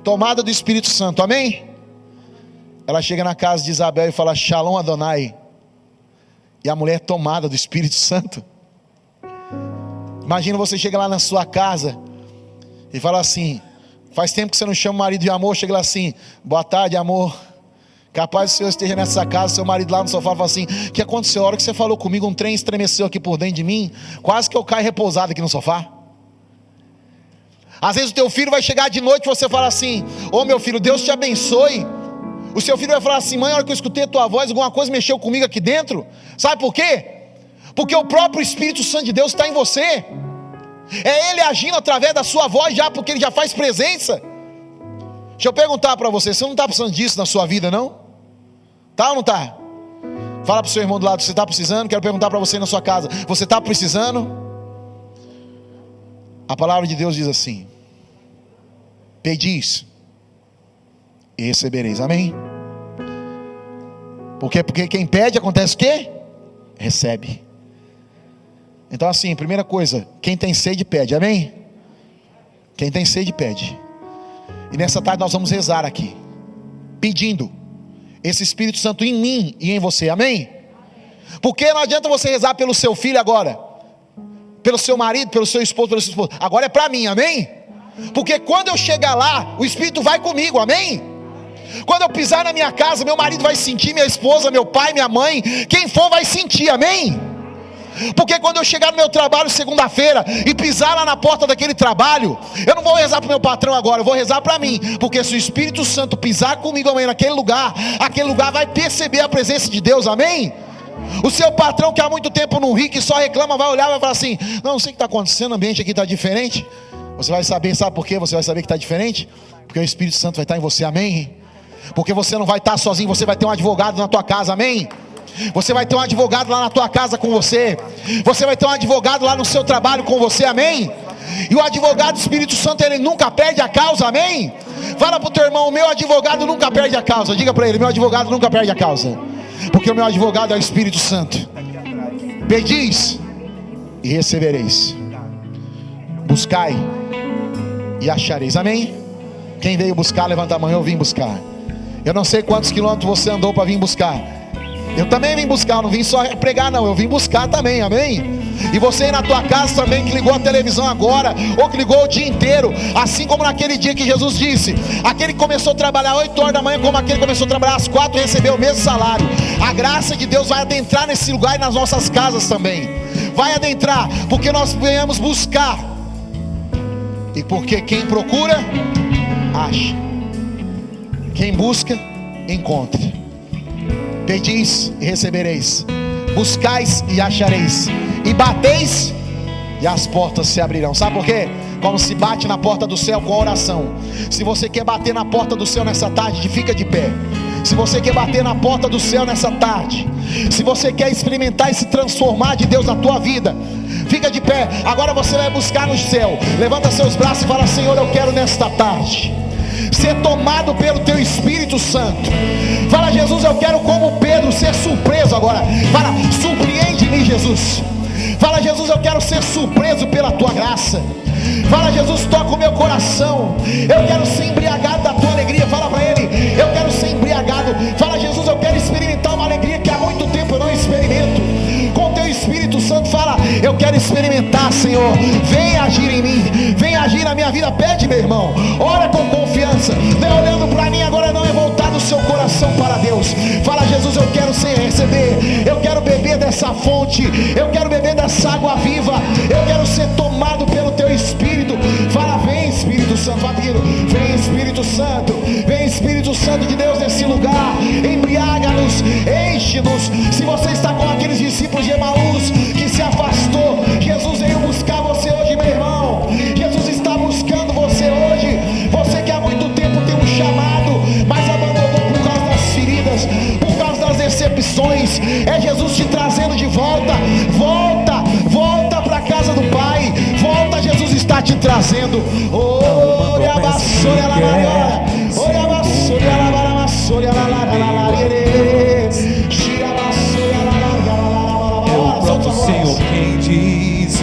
tomada do Espírito Santo, amém? Ela chega na casa de Isabel e fala, Shalom Adonai, e a mulher é tomada do Espírito Santo. Imagina você chega lá na sua casa e fala assim, faz tempo que você não chama o marido de amor, chega lá assim, boa tarde amor, capaz o senhor esteja nessa casa, seu marido lá no sofá fala assim, o que aconteceu? A hora que você falou comigo, um trem estremeceu aqui por dentro de mim, quase que eu caio repousado aqui no sofá. Às vezes o teu filho vai chegar de noite e você fala assim, ô meu filho, Deus te abençoe. O seu filho vai falar assim, mãe, a hora que eu escutei a tua voz, alguma coisa mexeu comigo aqui dentro. Sabe por quê? Porque o próprio Espírito Santo de Deus está em você. É Ele agindo através da sua voz já, porque Ele já faz presença. Deixa eu perguntar para você, você não está precisando disso na sua vida não? Tá ou não está? Fala para o seu irmão do lado, você está precisando? Quero perguntar para você na sua casa, você está precisando? A palavra de Deus diz assim, pedis e recebereis, amém? Porque quem pede acontece o quê? Recebe. Então assim, primeira coisa, quem tem sede pede, amém? Quem tem sede pede. E nessa tarde nós vamos rezar aqui, pedindo esse Espírito Santo em mim e em você, amém? Porque não adianta você rezar pelo seu filho agora, pelo seu marido, pelo seu esposo, pelo seu esposo, agora é para mim, amém? Porque quando eu chegar lá, o Espírito vai comigo, amém? Quando eu pisar na minha casa, meu marido vai sentir, minha esposa, meu pai, minha mãe, quem for vai sentir, amém? Porque quando eu chegar no meu trabalho segunda-feira e pisar lá na porta daquele trabalho, eu não vou rezar para o meu patrão agora, eu vou rezar para mim. Porque se o Espírito Santo pisar comigo amanhã naquele lugar, aquele lugar vai perceber a presença de Deus, amém? O seu patrão que há muito tempo não ri, que só reclama, vai olhar e vai falar assim, não sei o que está acontecendo, o ambiente aqui está diferente. Você vai saber, sabe por quê? Você vai saber que está diferente? Porque o Espírito Santo vai estar em você, amém? Porque você não vai estar sozinho, você vai ter um advogado na tua casa, amém? Você vai ter um advogado lá na tua casa com você. Você vai ter um advogado lá no seu trabalho com você, amém? E o advogado Espírito Santo, ele nunca perde a causa, amém? Fala para o teu irmão, o meu advogado nunca perde a causa. Diga para ele, meu advogado nunca perde a causa. Porque o meu advogado é o Espírito Santo. Pedis e recebereis, buscai e achareis, amém? Quem veio buscar, levanta a mão, eu vim buscar. Eu não sei quantos quilômetros você andou para vir buscar. Eu também vim buscar, não vim só pregar não, eu vim buscar também, amém? E você aí na tua casa também, que ligou a televisão agora, ou que ligou o dia inteiro, assim como naquele dia que Jesus disse, aquele que começou a trabalhar 8 horas da manhã, como aquele que começou a trabalhar às 4, recebeu o mesmo salário. A graça de Deus vai adentrar nesse lugar e nas nossas casas também, vai adentrar, porque nós viemos buscar, e porque quem procura, acha, quem busca, encontra. Pedis e recebereis, buscais e achareis, e bateis e as portas se abrirão. Sabe por quê? Como se bate na porta do céu com a oração. Se você quer bater na porta do céu nessa tarde, fica de pé. Se você quer bater na porta do céu nessa tarde, se você quer experimentar e se transformar de Deus na tua vida, fica de pé. Agora você vai buscar no céu, levanta seus braços e fala, Senhor, eu quero nesta tarde ser tomado pelo teu Espírito Santo. Fala, Jesus, eu quero como Pedro ser surpreso agora. Fala, surpreende-me, Jesus. Fala, Jesus, eu quero ser surpreso pela tua graça. Fala, Jesus, toca o meu coração. Eu quero ser embriagado da tua alegria. Fala para ele, eu quero ser embriagado. Fala, Jesus, eu quero experimentar uma alegria que há muito tempo eu não experimento. Com teu Espírito Santo, fala, eu quero experimentar, Senhor. Vem agir em mim, vem agir na minha vida. Pede, meu irmão, ora com confiança. Não é olhando para mim agora, não é voltado seu coração para Deus. Fala: Jesus, eu quero receber, eu quero beber dessa fonte, eu quero beber dessa água viva, eu quero ser tomado pelo teu Espírito. Fala: vem Espírito Santo. Vai pedindo: vem Espírito Santo, vem Espírito Santo de Deus nesse lugar, embriaga-nos, enche-nos. Se você está com aqueles discípulos de Emaús que se afastou, Jesus veio buscar você hoje, meu irmão. Jesus está buscando você hoje. Você que há muito tempo tem um chamado, mas abandonou por causa das feridas, por causa das decepções. É Jesus te trazendo de volta. Volta para a casa do Pai. Volta, Jesus está te trazendo. É o próprio Senhor quem diz: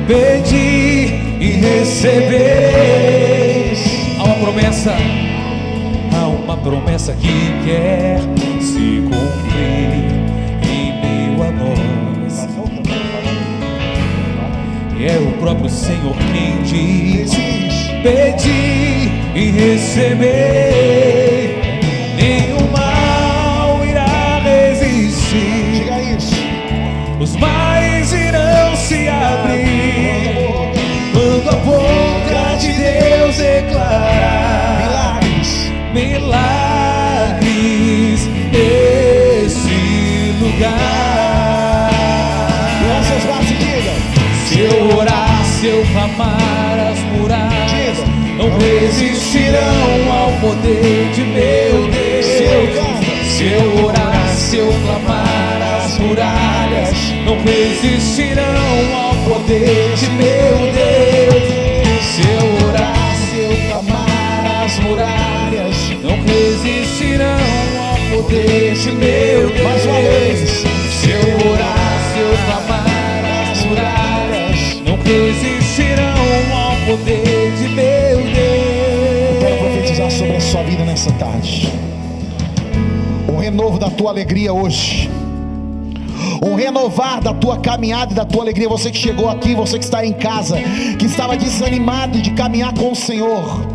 pedi e recebeis. Há uma promessa que quer se cumprir em meio a nós. É o próprio Senhor quem diz: pedi e receber, nenhum mal irá resistir. Diga isso. Os mares irão se abrir quando a boca de Deus declarar milagres nesse lugar. Lance os braços e diga: se eu orar, se eu clamar, as muralhas não resistirão ao poder de meu Deus. Se eu orar, se eu clamar, as muralhas não resistirão ao poder de meu Deus. Se eu orar, se eu clamar, as muralhas não resistirão ao poder de meu Deus. Mais uma vez. Se eu orar, se eu clamar, as muralhas não resistirão ao poder de meu Deus. Eu quero profetizar sobre a sua vida nessa tarde. Um renovo da tua alegria hoje, um renovar da tua caminhada e da tua alegria. Você que chegou aqui, você que está em casa, que estava desanimado de caminhar com o Senhor,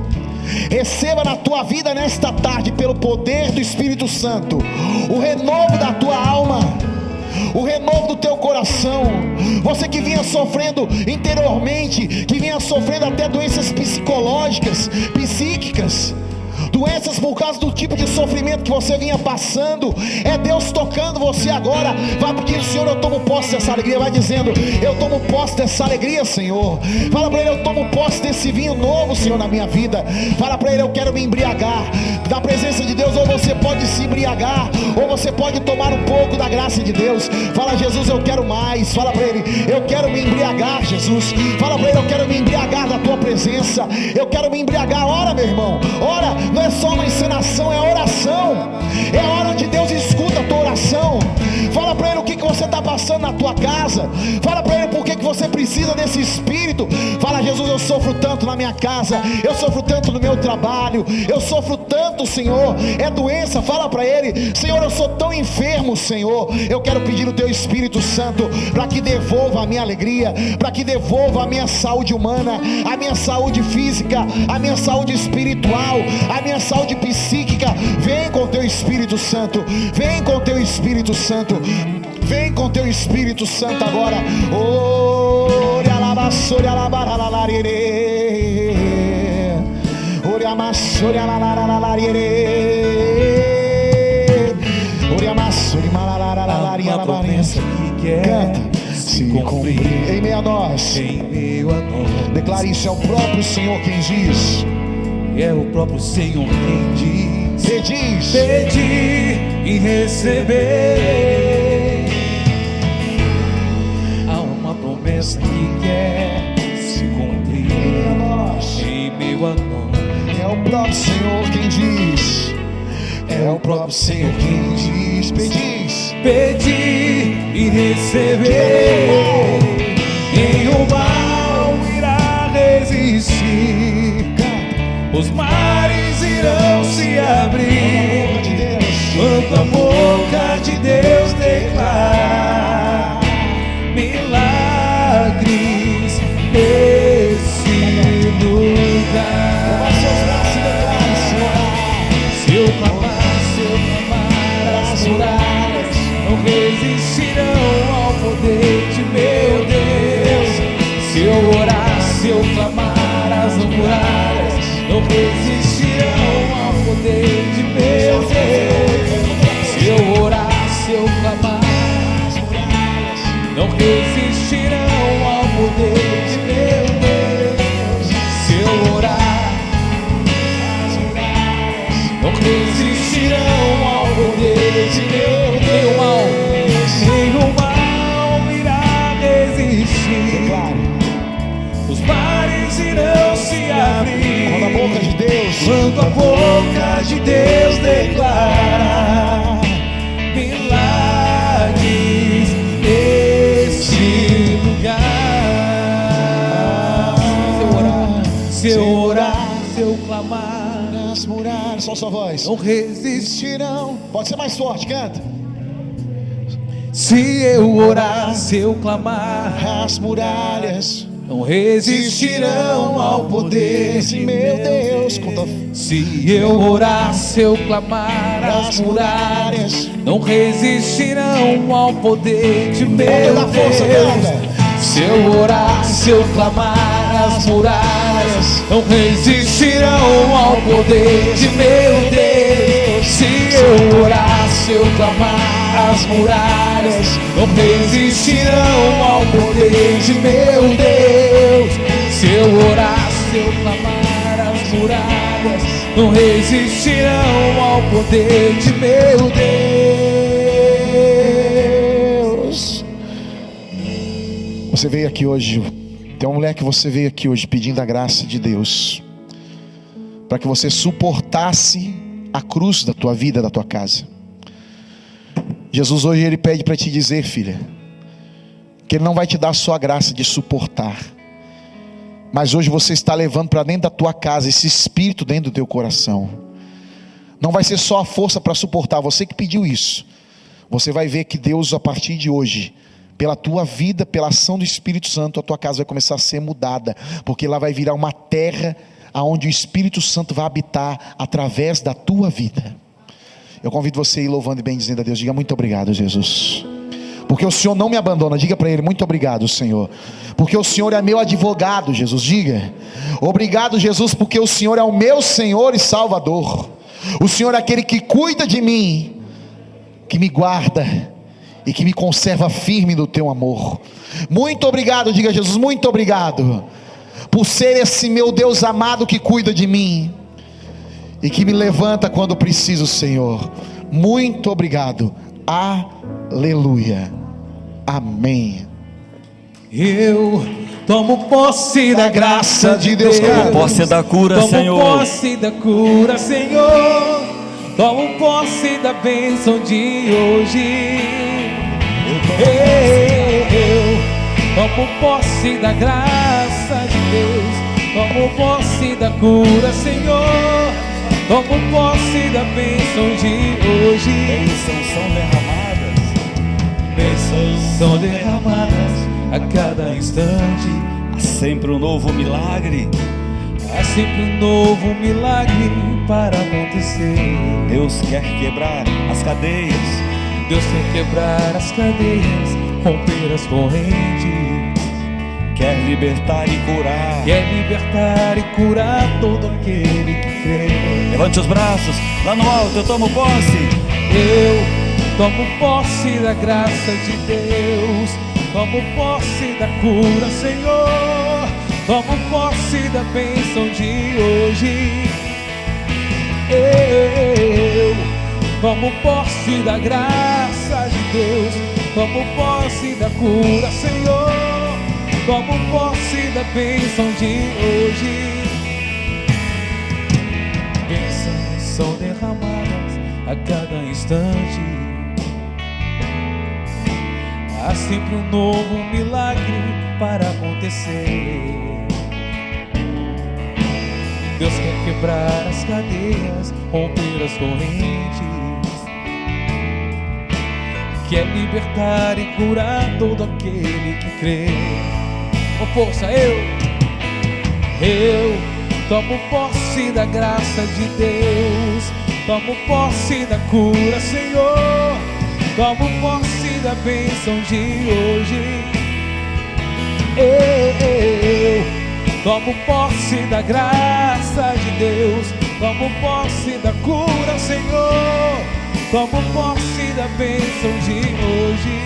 receba na tua vida nesta tarde, pelo poder do Espírito Santo, o renovo da tua alma, o renovo do teu coração. Você que vinha sofrendo interiormente, que vinha sofrendo até doenças psicológicas, psíquicas, doenças por causa do tipo de sofrimento que você vinha passando, é Deus tocando você agora. Vai pedir: Senhor, eu tomo posse dessa alegria. Vai dizendo: eu tomo posse dessa alegria, Senhor. Fala para Ele: eu tomo posse desse vinho novo, Senhor, na minha vida. Fala para Ele: eu quero me embriagar da presença de Deus. Ou você pode se embriagar, ou você pode tomar um pouco da graça de Deus. Fala: Jesus, eu quero mais. Fala para Ele: eu quero me embriagar, Jesus. Fala para Ele: eu quero me embriagar da tua presença, eu quero me embriagar. Ora, meu irmão, ora. Não é só uma encenação, é oração. É a hora onde Deus escuta a tua oração. Fala para Ele o que você está passando na tua casa. Fala para Ele por que você precisa desse Espírito. Fala: Jesus, eu sofro tanto na minha casa, eu sofro tanto no meu trabalho, eu sofro tanto, Senhor, é doença. Fala para Ele: Senhor, eu sou tão enfermo, Senhor. Eu quero pedir o teu Espírito Santo para que devolva a minha alegria, para que devolva a minha saúde humana, a minha saúde física, a minha saúde espiritual, a minha saúde psíquica. Vem com teu Espírito Santo, vem com teu Espírito Santo, vem com teu Espírito Santo agora. Uma promessa que quer canta se cumprir em meio a nós. Declare isso: é o próprio Senhor quem diz. É o próprio Senhor quem diz: pedi e receber. Há uma promessa que quer se cumprir em meio a nós. É o próprio Senhor quem diz. É o próprio Senhor quem diz. Pedi e receber, nenhum mal irá resistir. Os mares irão se abrir quando a boca de Deus declarar milagres nesse lugar. Se eu clamar, não resistirão ao poder de meu Deus. Se eu orar, as muralhas não resistirão ao poder de meu Deus. Nenhum mal irá resistir. Os mares irão se abrir quando a boca de Deus, quando a boca de Deus declarar milagres nesse lugar. Se eu orar, se eu clamar, as muralhas, só sua voz, não resistirão. Pode ser mais forte, canta. Se eu orar, se eu clamar, as muralhas não resistirão ao poder de meu Deus. Se eu orar, se eu clamar, as muralhas não resistirão ao poder de meu Deus. Se eu orar, se eu clamar, as muralhas não resistirão ao poder de meu Deus. Se eu orar, se eu clamar, as muralhas não resistirão ao poder de meu Deus. Se eu orar, se eu clamar, as muralhas não resistirão ao poder de meu Deus. Você veio aqui hoje, tem uma mulher que você veio aqui hoje pedindo a graça de Deus para que você suportasse a cruz da tua vida, da tua casa. Jesus hoje ele pede para te dizer, filha, que ele não vai te dar só a graça de suportar, mas hoje você está levando para dentro da tua casa esse espírito dentro do teu coração. Não vai ser só a força para suportar, você que pediu isso. Você vai ver que Deus, a partir de hoje, pela tua vida, pela ação do Espírito Santo, a tua casa vai começar a ser mudada, porque lá vai virar uma terra onde o Espírito Santo vai habitar através da tua vida. Eu convido você a ir louvando e bendizendo a Deus. Diga muito obrigado, Jesus, porque o Senhor não me abandona. Diga para Ele, muito obrigado, Senhor, porque o Senhor é meu advogado. Jesus, diga, obrigado, Jesus, porque o Senhor é o meu Senhor e Salvador. O Senhor é aquele que cuida de mim, que me guarda e que me conserva firme no teu amor. Muito obrigado, diga Jesus, muito obrigado por ser esse meu Deus amado que cuida de mim e que me levanta quando preciso, Senhor. Muito obrigado. Aleluia. Amém. Eu tomo posse da graça de Deus. Tomo posse da cura, Senhor. Tomo posse da cura, Senhor. Tomo posse da bênção de hoje. Eu tomo posse da graça de Deus. Tomo posse da cura, Senhor. Tomo posse da bênção de hoje. Bênçãos são derramadas. Bênçãos são derramadas a cada instante. Há sempre um novo milagre. Há sempre um novo milagre para acontecer. Deus quer quebrar as cadeias. Deus quer quebrar as cadeias, romper as correntes. Quer libertar e curar. Quer libertar e curar todo aquele que crê. Levante os braços, lá no alto eu tomo posse. Eu tomo posse da graça de Deus. Tomo posse da cura, Senhor. Tomo posse da bênção de hoje. Eu tomo posse da graça de Deus. Tomo posse da cura, Senhor. Tomo posse da bênção de hoje. Bênçãos são derramadas a cada instante. Há sempre um novo milagre para acontecer. Deus quer quebrar as cadeias, romper as correntes. Quer libertar e curar todo aquele que crê. Com força, eu tomo posse da graça de Deus. Tomo posse da cura, Senhor. Tomo posse da bênção de hoje. Eu tomo posse da graça de Deus. Tomo posse da cura, Senhor. Tomo posse da bênção de hoje.